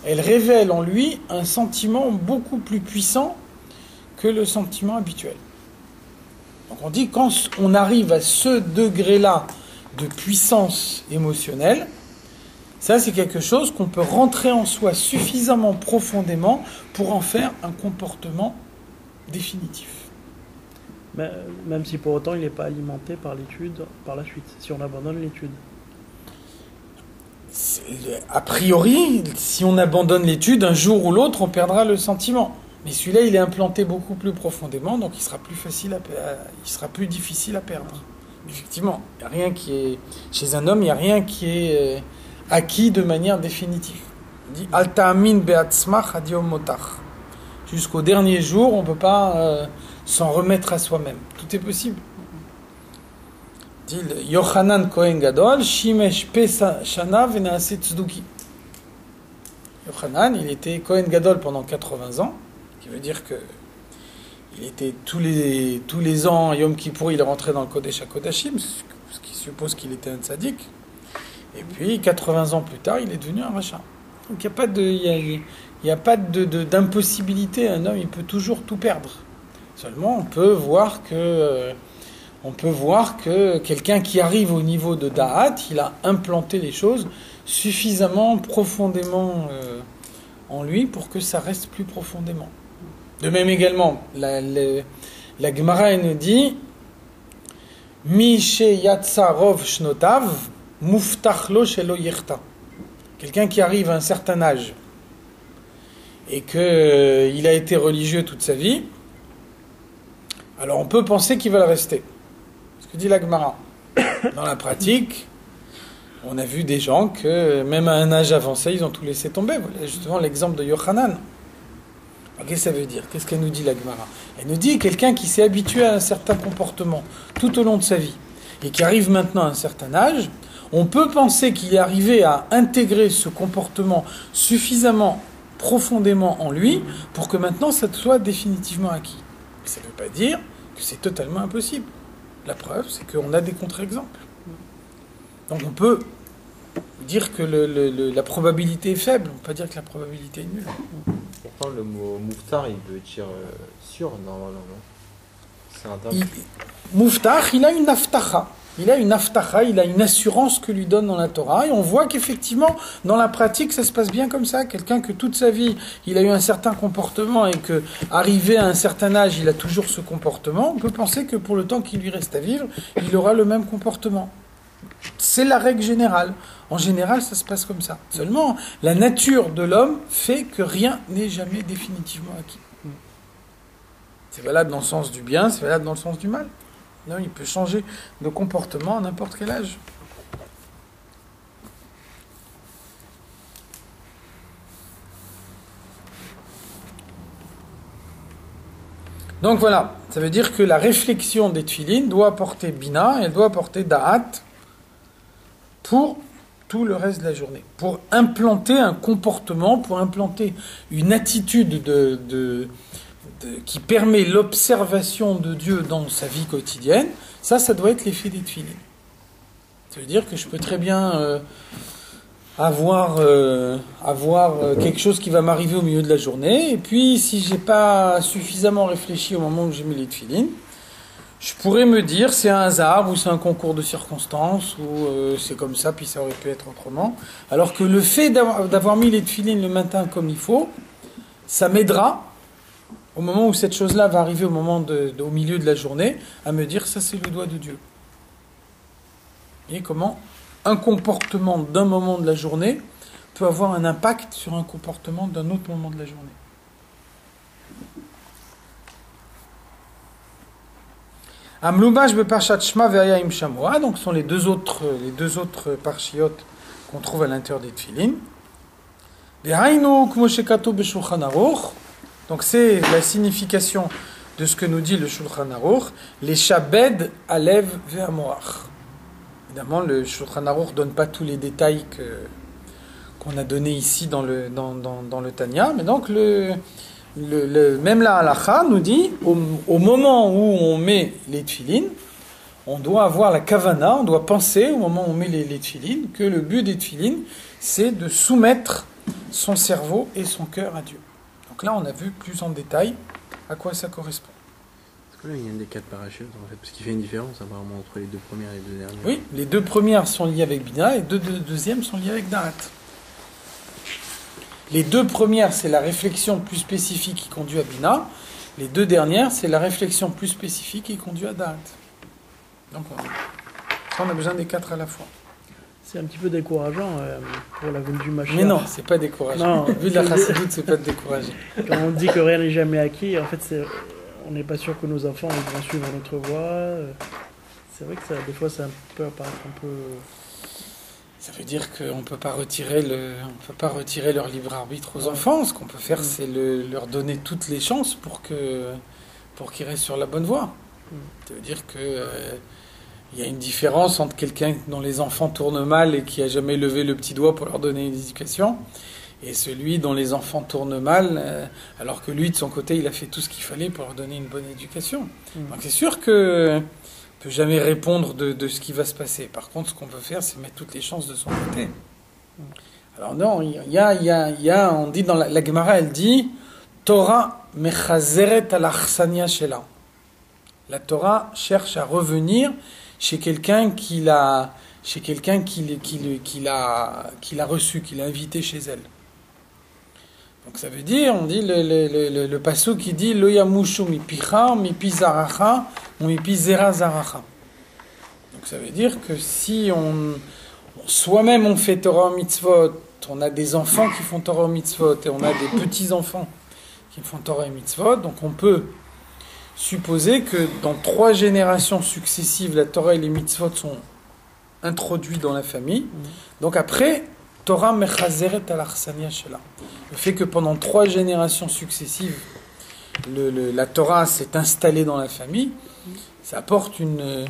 elle révèle en lui un sentiment beaucoup plus puissant que le sentiment habituel. Donc on dit quand on arrive à ce degré-là de puissance émotionnelle, ça c'est quelque chose qu'on peut rentrer en soi suffisamment profondément pour en faire un comportement définitif. Mais, même si pour autant il n'est pas alimenté par l'étude par la suite, si on abandonne l'étude. A priori, si on abandonne l'étude, un jour ou l'autre, on perdra le sentiment. Mais celui-là, il est implanté beaucoup plus profondément, donc il sera plus difficile à perdre. Effectivement, il y a rien qui est chez un homme, il n'y a rien qui est acquis de manière définitive. On dit Al-Ta'amin be'atzmach adiom motach. Jusqu'au dernier jour, on ne peut pas s'en remettre à soi-même. Tout est possible. Dit Yochanan Kohen Gadol, Shimesh Pesa Shana Venaase Tzduki. Yochanan, il était Kohen Gadol pendant 80 ans, qui veut dire que il était tous les ans, Yom Kippour, il est rentré dans le Kodesh HaKodashim, ce qui suppose qu'il était un tzaddik. Et puis, 80 ans plus tard, il est devenu un rachat. Donc, il n'y a pas d'impossibilité. Un homme, il peut toujours tout perdre. Seulement, on peut voir que quelqu'un qui arrive au niveau de Da'at, il a implanté les choses suffisamment profondément en lui pour que ça reste plus profondément. De même également, la Gemara nous dit Mi she yatsa rov shnotav muftach lo shelo yerta. Quelqu'un qui arrive à un certain âge et qu'il a été religieux toute sa vie, alors on peut penser qu'il va le rester. Ce que dit la Gemara. Dans la pratique, on a vu des gens que, même à un âge avancé, ils ont tout laissé tomber. Voilà justement l'exemple de Yochanan. Alors, qu'est-ce que ça veut dire? Qu'est-ce qu'elle nous dit, la Gemara? Elle nous dit quelqu'un qui s'est habitué à un certain comportement tout au long de sa vie et qui arrive maintenant à un certain âge, on peut penser qu'il est arrivé à intégrer ce comportement suffisamment profondément en lui pour que maintenant ça soit définitivement acquis. Mais ça ne veut pas dire que c'est totalement impossible. La preuve, c'est qu'on a des contre-exemples. Donc on peut dire que la probabilité est faible, on ne peut pas dire que la probabilité est nulle. Pourtant, le mot mouftar, il veut dire sûr, normalement. C'est un dame. Mouftach, il a une aftacha. Il a une aftacha, il a une assurance que lui donne dans la Torah. Et on voit qu'effectivement, dans la pratique, ça se passe bien comme ça. Quelqu'un que toute sa vie, il a eu un certain comportement et que, arrivé à un certain âge, il a toujours ce comportement, on peut penser que pour le temps qu'il lui reste à vivre, il aura le même comportement. C'est la règle générale. En général, ça se passe comme ça. Seulement, la nature de l'homme fait que rien n'est jamais définitivement acquis. C'est valable dans le sens du bien, c'est valable dans le sens du mal. Non, il peut changer de comportement à n'importe quel âge. Donc voilà, ça veut dire que la réflexion des tefilines doit apporter bina, elle doit apporter da'at pour tout le reste de la journée. Pour implanter un comportement, pour implanter une attitude qui permet l'observation de Dieu dans sa vie quotidienne, ça doit être l'effet des tefilines. Ça veut dire que je peux très bien avoir quelque chose qui va m'arriver au milieu de la journée, et puis si j'ai pas suffisamment réfléchi au moment où j'ai mis les tefilines, je pourrais me dire c'est un hasard, ou c'est un concours de circonstances, ou c'est comme ça, puis ça aurait pu être autrement. Alors que le fait d'avoir mis les tefilines le matin comme il faut, ça m'aidera au moment où cette chose-là va arriver au milieu de la journée, à me dire ça c'est le doigt de Dieu. Et comment un comportement d'un moment de la journée peut avoir un impact sur un comportement d'un autre moment de la journée. Amloubash beparchat Shema ve'aya im Shamoa, donc ce sont les deux autres parchiotes qu'on trouve à l'intérieur des tefilines. Ve'hainu kmo shekatu b'shulchan aruch. Donc c'est la signification de ce que nous dit le Shulchan Aruch, les Shabed, Alev, Ve'amoach. Évidemment, le Shulchan Aruch ne donne pas tous les détails qu'on a donnés ici dans le Tanya, mais donc même la halacha nous dit, au moment où on met les tefilines, on doit avoir la kavana, on doit penser au moment où on met les tefilines, que le but des tefilines, c'est de soumettre son cerveau et son cœur à Dieu. Donc là, on a vu plus en détail à quoi ça correspond. Est-ce que là, il y a un des quatre parachutes, en fait, parce qu'il fait une différence apparemment entre les deux premières et les deux dernières. Oui, les deux premières sont liées avec Bina, et les deux deuxièmes sont liées avec Da'at. Les deux premières, c'est la réflexion plus spécifique qui conduit à Bina. Les deux dernières, c'est la réflexion plus spécifique qui conduit à Da'at. Donc, on a besoin des quatre à la fois. C'est un petit peu décourageant pour la venue du Mashiach. Mais non, c'est pas décourageant. Non, vu de la chassidoute, c'est pas décourageant. Quand on dit que rien n'est jamais acquis, en fait, on n'est pas sûr que nos enfants ils vont suivre notre voie. C'est vrai que des fois, ça peut apparaître un peu... Ça veut dire qu'on ne peut pas retirer leur libre arbitre aux enfants. Ce qu'on peut faire, c'est leur donner toutes les chances pour qu'ils restent sur la bonne voie. Ça veut dire que... il y a une différence entre quelqu'un dont les enfants tournent mal et qui a jamais levé le petit doigt pour leur donner une éducation, et celui dont les enfants tournent mal, alors que lui, de son côté, il a fait tout ce qu'il fallait pour leur donner une bonne éducation. Donc c'est sûr que ne peut jamais répondre de ce qui va se passer. Par contre, ce qu'on peut faire, c'est mettre toutes les chances de son côté. Alors non, on dit dans la Gemara, elle dit Torah mechazeret al achsania shela. La Torah cherche à revenir chez quelqu'un qui l'a reçu, qui l'a invité chez elle. Donc ça veut dire, on dit le pasuk qui dit lo yamushu mipicha mipi zaracha ou mipi zera zaracha. Donc ça veut dire que si soi-même on fait Torah mitzvot, on a des enfants qui font Torah mitzvot et on a des petits enfants qui font Torah mitzvot, donc on peut supposer que dans 3 générations successives, la Torah et les mitzvot sont introduits dans la famille. Donc après, Torah mechazeret al achsania shela. Le fait que pendant 3 générations successives, la Torah s'est installée dans la famille, ça apporte une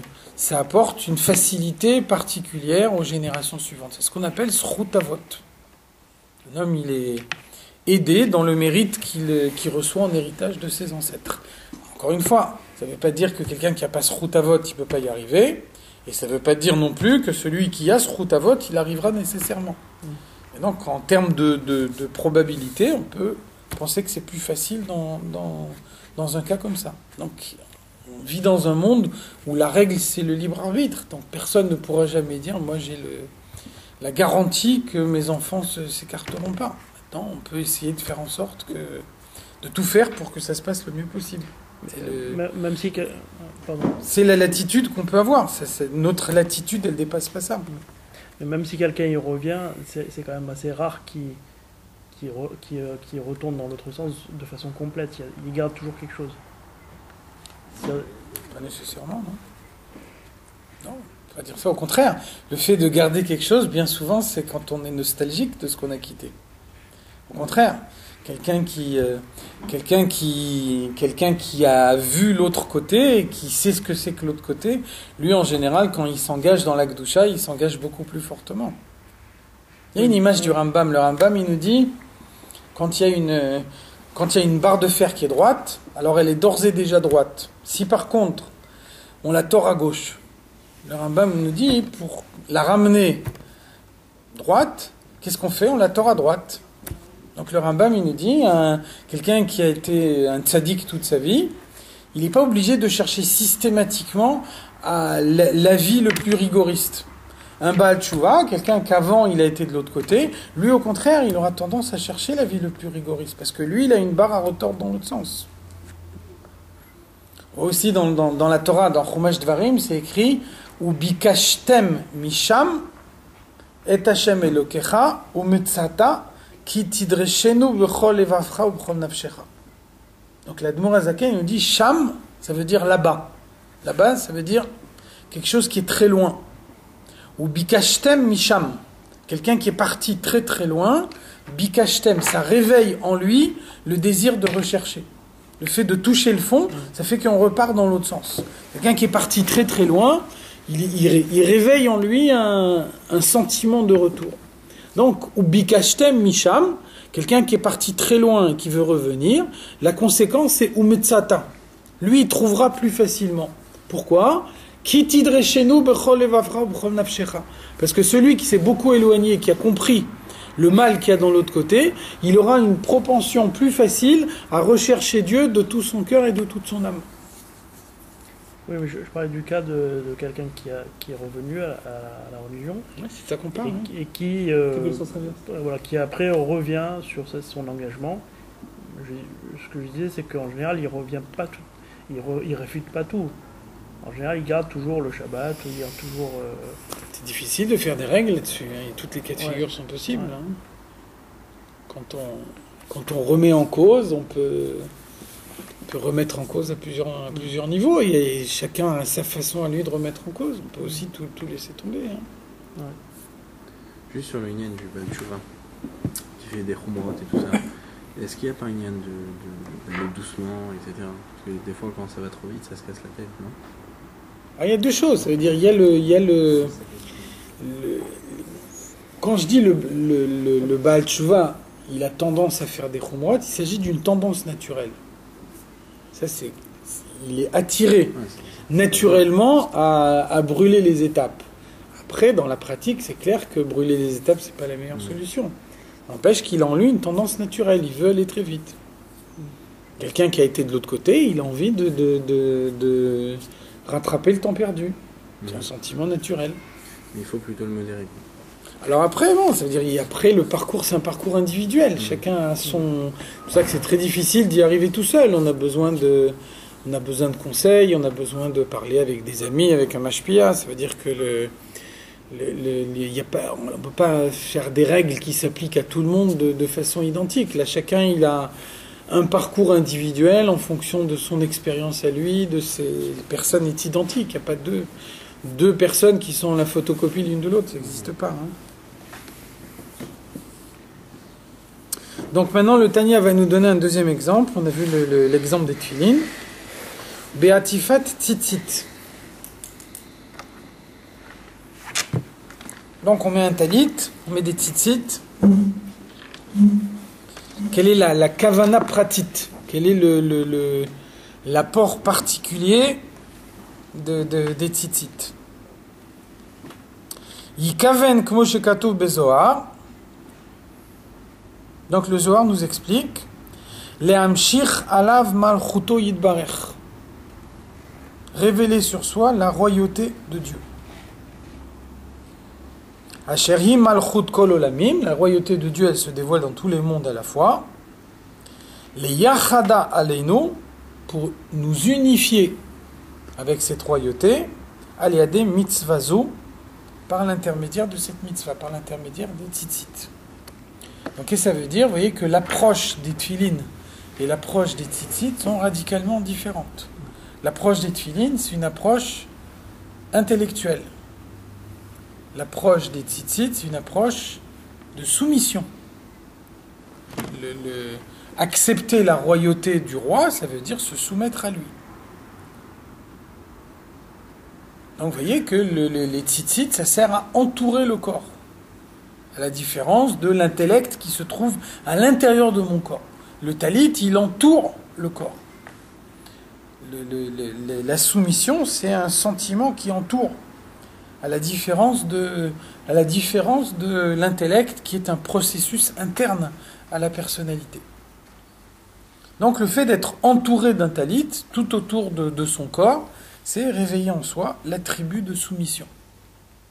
facilité particulière aux générations suivantes. C'est ce qu'on appelle zchut avot. Un homme, il est aidé dans le mérite qu'il reçoit en héritage de ses ancêtres. Encore une fois, ça ne veut pas dire que quelqu'un qui n'a pas zchut avot, il ne peut pas y arriver. Et ça ne veut pas dire non plus que celui qui a zchut avot, il arrivera nécessairement. Et donc, en termes de probabilité, on peut penser que c'est plus facile dans un cas comme ça. Donc, on vit dans un monde où la règle, c'est le libre arbitre. Donc personne ne pourra jamais dire, moi j'ai la garantie que mes enfants ne s'écarteront pas. Maintenant, on peut essayer de faire en sorte de tout faire pour que ça se passe le mieux possible. Même si... Pardon. C'est la latitude qu'on peut avoir. Notre latitude, elle dépasse pas ça. Mais même si quelqu'un y revient, c'est quand même assez rare qu'il retourne dans l'autre sens de façon complète. Il garde toujours quelque chose. Pas nécessairement, non. Non, on va dire ça. Au contraire, le fait de garder quelque chose, bien souvent, c'est quand on est nostalgique de ce qu'on a quitté. Au contraire, quelqu'un qui a vu l'autre côté et qui sait ce que c'est que l'autre côté, lui, en général, quand il s'engage dans l'Akdoucha, il s'engage beaucoup plus fortement. Il y a une image du Rambam. Le Rambam, il nous dit, quand il y a une barre de fer qui est droite, alors elle est d'ores et déjà droite. Si par contre, on la tord à gauche, le Rambam nous dit, pour la ramener droite, qu'est-ce qu'on fait? On la tord à droite. Donc le Rambam, il nous dit, quelqu'un qui a été un tzaddik toute sa vie, il n'est pas obligé de chercher systématiquement l'avis le plus rigoriste. Un Baal Tshuva, quelqu'un qu'avant il a été de l'autre côté, lui au contraire, il aura tendance à chercher l'avis le plus rigoriste, parce que lui, il a une barre à retordre dans l'autre sens. Aussi dans la Torah, dans Chumash Dvarim, c'est écrit « Ubikashtem misham et Hashem elokecha umetzata » Ki tidreshenu b'chol levavcha u'b'chol nafshecha. Donc l'Admour Hazaken nous dit Sham, ça veut dire là-bas. Là-bas, ça veut dire quelque chose qui est très loin. Ou bikashtem misham, quelqu'un qui est parti très très loin. Bikashtem, ça réveille en lui le désir de rechercher. Le fait de toucher le fond, ça fait qu'on repart dans l'autre sens. Quelqu'un qui est parti très très loin, il réveille en lui un sentiment de retour. Donc, ou bikashtem misham, quelqu'un qui est parti très loin et qui veut revenir, la conséquence c'est umetsata. Lui, il trouvera plus facilement. Pourquoi? Ki tidreshenu bechol levavcha b'chol nafshecha. Parce que celui qui s'est beaucoup éloigné, qui a compris le mal qu'il y a dans l'autre côté, il aura une propension plus facile à rechercher Dieu de tout son cœur et de toute son âme. Oui, mais je parlais du cas de quelqu'un qui est revenu à la religion. Ouais, c'est ça qu'on parle. Et qui après revient sur son engagement. Ce que je disais, c'est qu'en général, il revient pas tout. Il réfute pas tout. En général, il garde toujours le Shabbat, il garde toujours... C'est difficile de faire des règles là-dessus, hein, et toutes les cas de figure sont possibles. Ouais. Hein. Quand on remet en cause, on peut remettre en cause à plusieurs niveaux, et chacun a sa façon à lui de remettre en cause. On peut aussi tout laisser tomber. Hein. Ouais. Juste sur le Inyan du Baal Tshuva, qui fait des chumrot et tout ça, est-ce qu'il n'y a pas un Inyan d'aller doucement, etc. Parce que des fois, quand ça va trop vite, ça se casse la tête, non? Ah, il y a deux choses. Ça veut dire, quand je dis le Baal Tshuva, il a tendance à faire des chumrot, il s'agit d'une tendance naturelle. Ça, il est attiré naturellement à brûler les étapes. Après, dans la pratique, c'est clair que brûler les étapes, c'est pas la meilleure solution. N'empêche qu'il a en lui une tendance naturelle, il veut aller très vite. Quelqu'un qui a été de l'autre côté, il a envie de rattraper le temps perdu. C'est un sentiment naturel. Mais il faut plutôt le modérer. Alors après, bon, ça veut dire, après, le parcours, c'est un parcours individuel. Chacun a son... C'est pour ça que c'est très difficile d'y arriver tout seul. On a besoin de conseils, on a besoin de parler avec des amis, avec un mashpia. Ça veut dire que on ne peut pas faire des règles qui s'appliquent à tout le monde de façon identique. Là, chacun, il a un parcours individuel en fonction de son expérience à lui, de ses personnes est identique. Il n'y a pas deux personnes qui sont la photocopie l'une de l'autre. Ça n'existe pas. Hein. Donc maintenant, le Tanya va nous donner un deuxième exemple. On a vu l'exemple des tefilines. Beatifat tzitzit. Donc on met un talit, on met des tzitzit. Quelle est la kavana pratit? Quel est l'apport particulier des tzitzit? Yikaven kmo shekatuv bezohar. Donc le Zohar nous explique Lehamshich alav malchuto yitbarech. révéler sur soi la royauté de Dieu. Asherhi malchut kol olamim, la royauté de Dieu, elle se dévoile dans tous les mondes à la fois. Les yachada aleinu, pour nous unifier avec cette royauté, aliade mitzvazo, par l'intermédiaire de cette mitzvah, par l'intermédiaire des tzitzit. Donc, qu'est-ce que ça veut dire? Vous voyez que l'approche des tefilines et l'approche des tzitzit sont radicalement différentes. L'approche des tefilines, c'est une approche intellectuelle. L'approche des tzitzit, c'est une approche de soumission. Accepter la royauté du roi, ça veut dire se soumettre à lui. Donc vous voyez que les tzitzit, ça sert à entourer le corps. À la différence de l'intellect qui se trouve à l'intérieur de mon corps. Le talit, il entoure le corps. La soumission, c'est un sentiment qui entoure. À la différence de l'intellect qui est un processus interne à la personnalité. Donc le fait d'être entouré d'un talit, tout autour de son corps, c'est réveiller en soi l'attribut de soumission.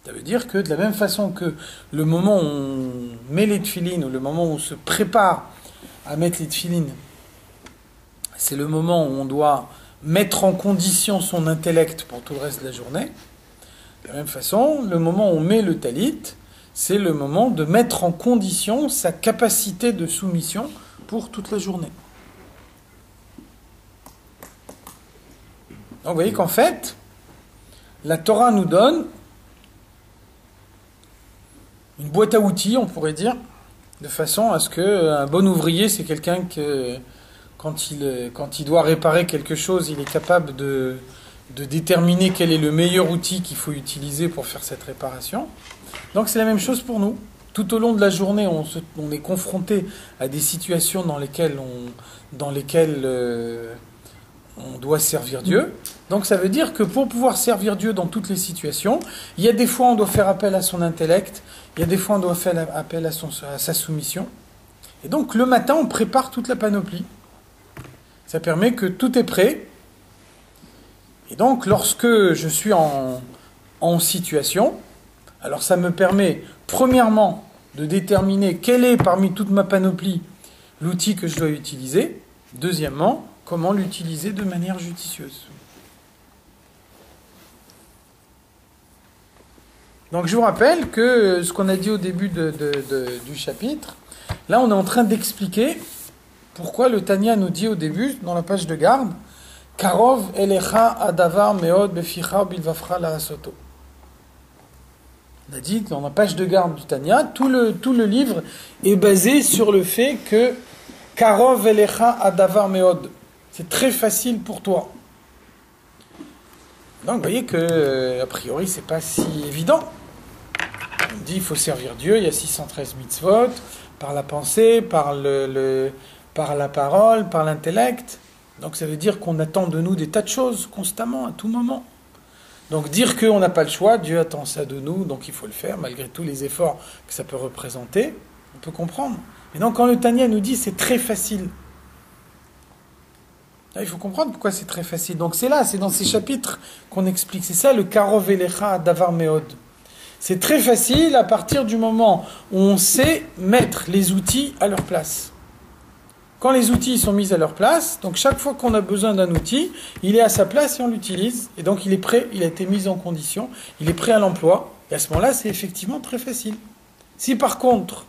Ça veut dire que de la même façon que le moment où on met les tefilines, ou le moment où on se prépare à mettre les tefilines, c'est le moment où on doit mettre en condition son intellect pour tout le reste de la journée. De la même façon, le moment où on met le talit, c'est le moment de mettre en condition sa capacité de soumission pour toute la journée. Donc vous voyez qu'en fait, la Torah nous donne une boîte à outils, on pourrait dire, de façon à ce qu'un bon ouvrier, c'est quelqu'un que, quand il doit réparer quelque chose, il est capable de déterminer quel est le meilleur outil qu'il faut utiliser pour faire cette réparation. Donc c'est la même chose pour nous. Tout au long de la journée, on est confronté à des situations dans lesquelles on doit servir Dieu. Donc ça veut dire que pour pouvoir servir Dieu dans toutes les situations, il y a des fois on doit faire appel à son intellect, il y a des fois on doit faire appel à sa soumission. Et donc le matin, on prépare toute la panoplie. Ça permet que tout est prêt. Et donc lorsque je suis en situation, alors ça me permet premièrement de déterminer quel est parmi toute ma panoplie l'outil que je dois utiliser. Deuxièmement, comment l'utiliser de manière judicieuse. Donc je vous rappelle que ce qu'on a dit au début du chapitre, là on est en train d'expliquer pourquoi le Tanya nous dit au début, dans la page de garde, Karov elecha adavar meod beficha bilvafra laasoto. On a dit dans la page de garde du Tanya, tout le livre est basé sur le fait que Karov elecha adavar meod. C'est très facile pour toi. Donc vous voyez que, a priori, c'est pas si évident. On dit il faut servir Dieu, il y a 613 mitzvot, par la pensée, par la parole, par l'intellect. Donc ça veut dire qu'on attend de nous des tas de choses constamment, à tout moment. Donc dire qu'on n'a pas le choix, Dieu attend ça de nous, donc il faut le faire, malgré tous les efforts que ça peut représenter, on peut comprendre. Mais donc quand le Tanya nous dit c'est très facile, là, il faut comprendre pourquoi c'est très facile. Donc c'est dans ces chapitres qu'on explique. C'est ça le Karov Elecha Davar Meod. C'est très facile à partir du moment où on sait mettre les outils à leur place. Quand les outils sont mis à leur place, donc chaque fois qu'on a besoin d'un outil, il est à sa place et on l'utilise. Et donc il est prêt, il a été mis en condition, il est prêt à l'emploi. Et à ce moment-là, c'est effectivement très facile. Si par contre,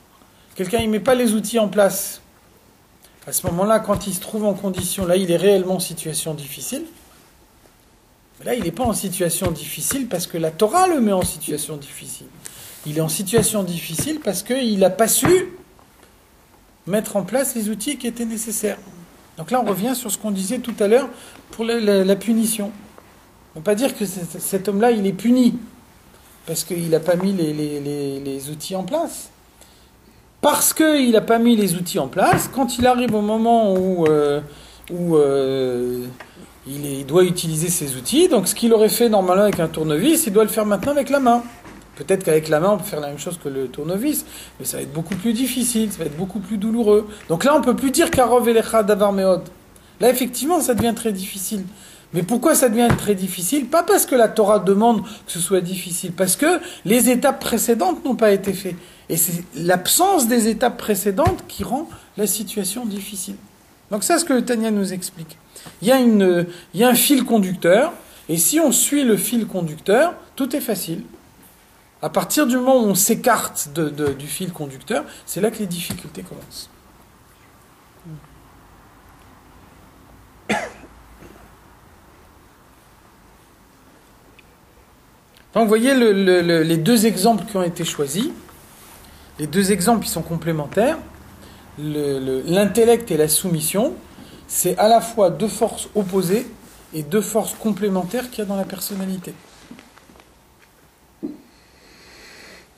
quelqu'un ne met pas les outils en place, à ce moment-là, quand il se trouve en condition, là, il est réellement en situation difficile. Mais là, il n'est pas en situation difficile parce que la Torah le met en situation difficile. Il est en situation difficile parce qu'il n'a pas su mettre en place les outils qui étaient nécessaires. Donc là, on revient sur ce qu'on disait tout à l'heure pour la punition. On ne peut pas dire que cet homme-là, il est puni parce qu'il n'a pas mis les outils en place. Parce qu'il n'a pas mis les outils en place, quand il arrive au moment où il doit utiliser ses outils, donc ce qu'il aurait fait normalement avec un tournevis, il doit le faire maintenant avec la main. Peut-être qu'avec la main, on peut faire la même chose que le tournevis, mais ça va être beaucoup plus difficile, ça va être beaucoup plus douloureux. Donc là, on ne peut plus dire Karov Elecha Davar Meod. Là, effectivement, ça devient très difficile. Mais pourquoi ça devient très difficile? Pas parce que la Torah demande que ce soit difficile, parce que les étapes précédentes n'ont pas été faites. Et c'est l'absence des étapes précédentes qui rend la situation difficile. Donc ça, c'est ce que le Tanya nous explique. Il y a un fil conducteur, et si on suit le fil conducteur, tout est facile. À partir du moment où on s'écarte du fil conducteur, c'est là que les difficultés commencent. Donc vous voyez les deux exemples qui ont été choisis. Les deux exemples, ils sont complémentaires. L'intellect et la soumission, c'est à la fois deux forces opposées et deux forces complémentaires qu'il y a dans la personnalité.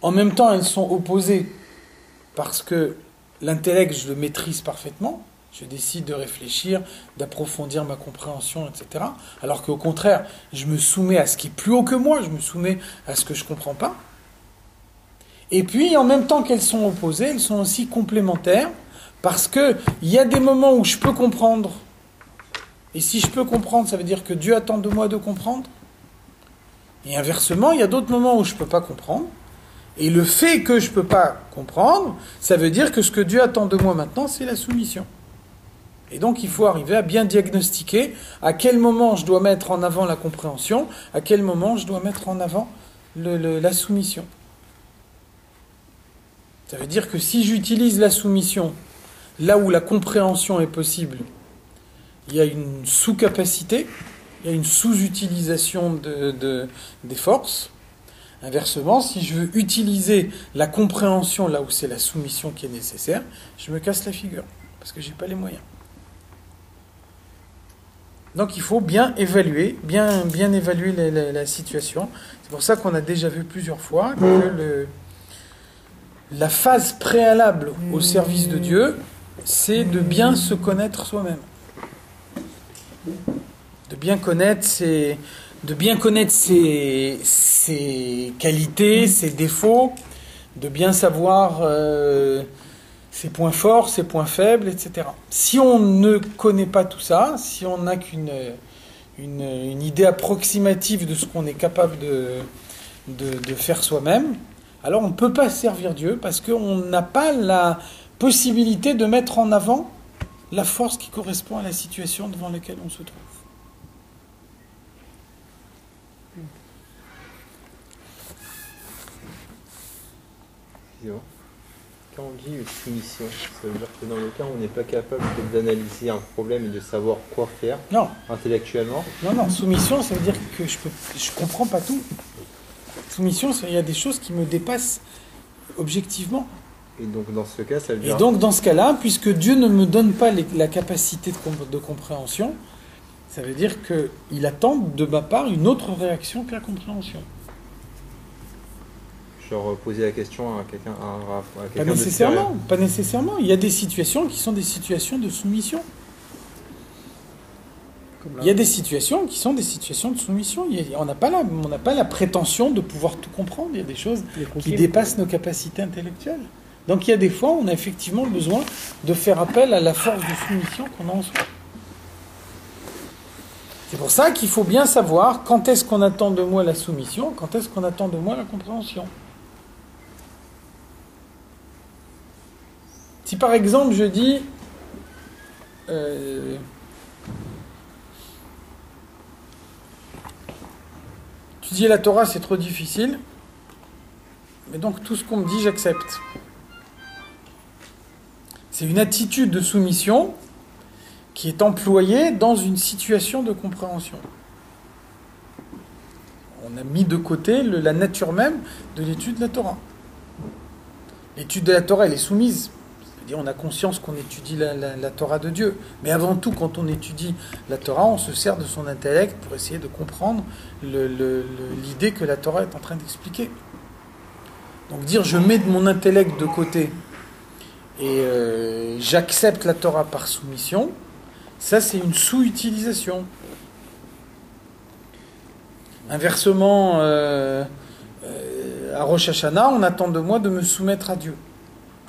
En même temps, elles sont opposées parce que l'intellect, je le maîtrise parfaitement. Je décide de réfléchir, d'approfondir ma compréhension, etc. Alors qu'au contraire, je me soumets à ce qui est plus haut que moi, je me soumets à ce que je ne comprends pas. Et puis, en même temps qu'elles sont opposées, elles sont aussi complémentaires, parce qu'il y a des moments où je peux comprendre. Et si je peux comprendre, ça veut dire que Dieu attend de moi de comprendre. Et inversement, il y a d'autres moments où je ne peux pas comprendre. Et le fait que je ne peux pas comprendre, ça veut dire que ce que Dieu attend de moi maintenant, c'est la soumission. Et donc il faut arriver à bien diagnostiquer à quel moment je dois mettre en avant la compréhension, à quel moment je dois mettre en avant la soumission. Ça veut dire que si j'utilise la soumission là où la compréhension est possible, il y a une sous-capacité, il y a une sous-utilisation des forces. Inversement, si je veux utiliser la compréhension là où c'est la soumission qui est nécessaire, je me casse la figure, parce que je n'ai pas les moyens. Donc il faut bien évaluer, bien évaluer la situation. C'est pour ça qu'on a déjà vu plusieurs fois que la phase préalable au service de Dieu, c'est de bien se connaître soi-même. De bien connaître ses qualités, ses défauts, de bien savoir ses points forts, ses points faibles, etc. Si on ne connaît pas tout ça, si on n'a qu'une idée approximative de ce qu'on est capable de faire soi-même, alors on ne peut pas servir Dieu parce qu'on n'a pas la possibilité de mettre en avant la force qui correspond à la situation devant laquelle on se trouve. Quand on dit soumission, ça veut dire que dans le cas où on n'est pas capable d'analyser un problème et de savoir quoi faire intellectuellement. Non, soumission, ça veut dire que je comprends pas tout. Soumission, il y a des choses qui me dépassent objectivement. Et donc dans ce cas, ça veut dire... Et donc dans ce cas-là, puisque Dieu ne me donne pas la capacité de compréhension, ça veut dire qu'il attend de ma part une autre réaction que la compréhension. Genre poser la question à quelqu'un Pas nécessairement. Il y a des situations qui sont des situations de soumission. Il y a des situations qui sont des situations de soumission. On n'a pas la prétention de pouvoir tout comprendre. Il y a des choses qui dépassent nos capacités intellectuelles. Donc il y a des fois où on a effectivement besoin de faire appel à la force de soumission qu'on a en soi. C'est pour ça qu'il faut bien savoir quand est-ce qu'on attend de moi la soumission, quand est-ce qu'on attend de moi la compréhension. Si par exemple je dis étudier la Torah c'est trop difficile, mais donc tout ce qu'on me dit j'accepte. C'est une attitude de soumission qui est employée dans une situation de compréhension. On a mis de côté la nature même de l'étude de la Torah. L'étude de la Torah elle est soumise. On a conscience qu'on étudie la Torah de Dieu. Mais avant tout, quand on étudie la Torah, on se sert de son intellect pour essayer de comprendre l'idée que la Torah est en train d'expliquer. Donc dire je mets mon intellect de côté et j'accepte la Torah par soumission, ça c'est une sous-utilisation. Inversement, à Rosh Hashanah, on attend de moi de me soumettre à Dieu.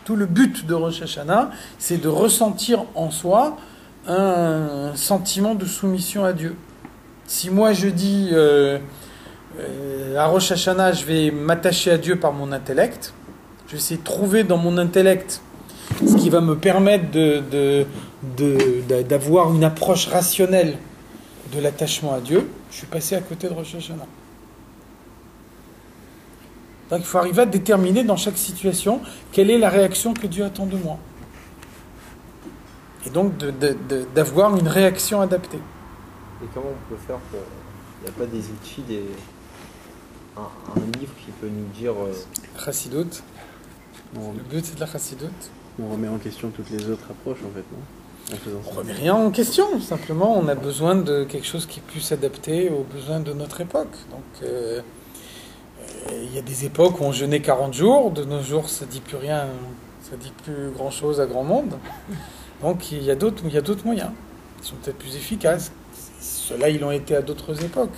Tout le but de Rosh Hashanah, c'est de ressentir en soi un sentiment de soumission à Dieu. Si moi je dis à Rosh Hashanah, je vais m'attacher à Dieu par mon intellect, je vais essayer de trouver dans mon intellect ce qui va me permettre d'avoir une approche rationnelle de l'attachement à Dieu, je suis passé à côté de Rosh Hashanah. Donc il faut arriver à déterminer dans chaque situation quelle est la réaction que Dieu attend de moi. Et donc d'avoir une réaction adaptée. Et comment on peut faire pour... Il n'y a pas des outils, un livre qui peut nous dire... Chassidut. On, Le but c'est de la Chassidut. on remet en question toutes les autres approches en fait, non? En faisant On ça. ne remet rien en question, simplement on a besoin de quelque chose qui puisse s'adapter aux besoins de notre époque. Donc il y a des époques où on jeûnait 40 jours, de nos jours ça ne dit plus rien, ça dit plus grand chose à grand monde. Donc il y a d'autres moyens, qui sont peut-être plus efficaces. Ceux-là ils l'ont été à d'autres époques.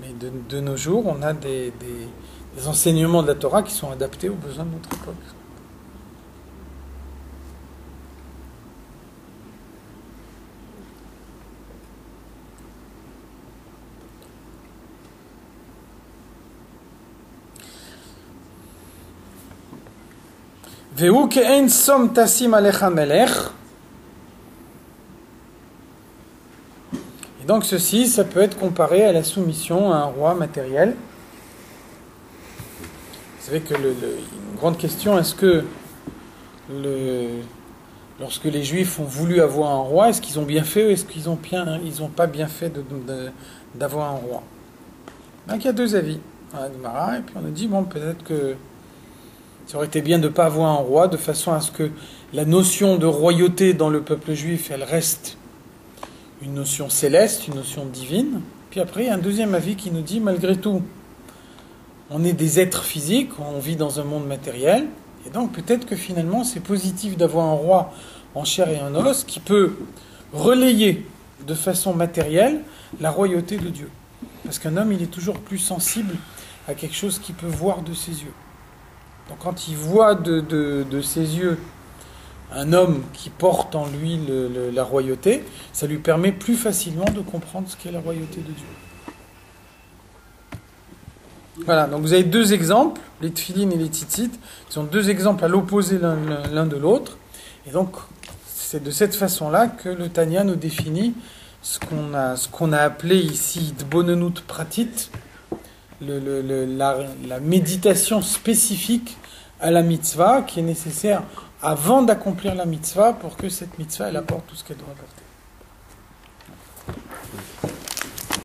Mais de nos jours on a des enseignements de la Torah qui sont adaptés aux besoins de notre époque. Vehu ke'en som tasim alecha melech. Et donc ceci, ça peut être comparé à la soumission à un roi matériel. Vous savez que une grande question, est-ce que lorsque les Juifs ont voulu avoir un roi, est-ce qu'ils ont bien fait ou est-ce qu'ils n'ont pas bien fait d'avoir un roi? Donc il y a deux avis dans la Gemara, et puis on a dit, bon, peut-être que ça aurait été bien de ne pas avoir un roi, de façon à ce que la notion de royauté dans le peuple juif, elle reste une notion céleste, une notion divine. Puis après, il y a un deuxième avis qui nous dit, malgré tout, on est des êtres physiques, on vit dans un monde matériel, et donc peut-être que finalement c'est positif d'avoir un roi en chair et en os qui peut relayer de façon matérielle la royauté de Dieu. Parce qu'un homme, il est toujours plus sensible à quelque chose qu'il peut voir de ses yeux. Donc quand il voit de ses yeux un homme qui porte en lui la royauté, ça lui permet plus facilement de comprendre ce qu'est la royauté de Dieu. Voilà, donc vous avez deux exemples, les tefilines et les tzitzit, qui sont deux exemples à l'opposé l'un de l'autre. Et donc c'est de cette façon-là que le Tanya nous définit ce qu'on a appelé ici Dbonenut Pratit, la méditation spécifique à la mitzvah qui est nécessaire avant d'accomplir la mitzvah pour que cette mitzvah elle apporte tout ce qu'elle doit apporter.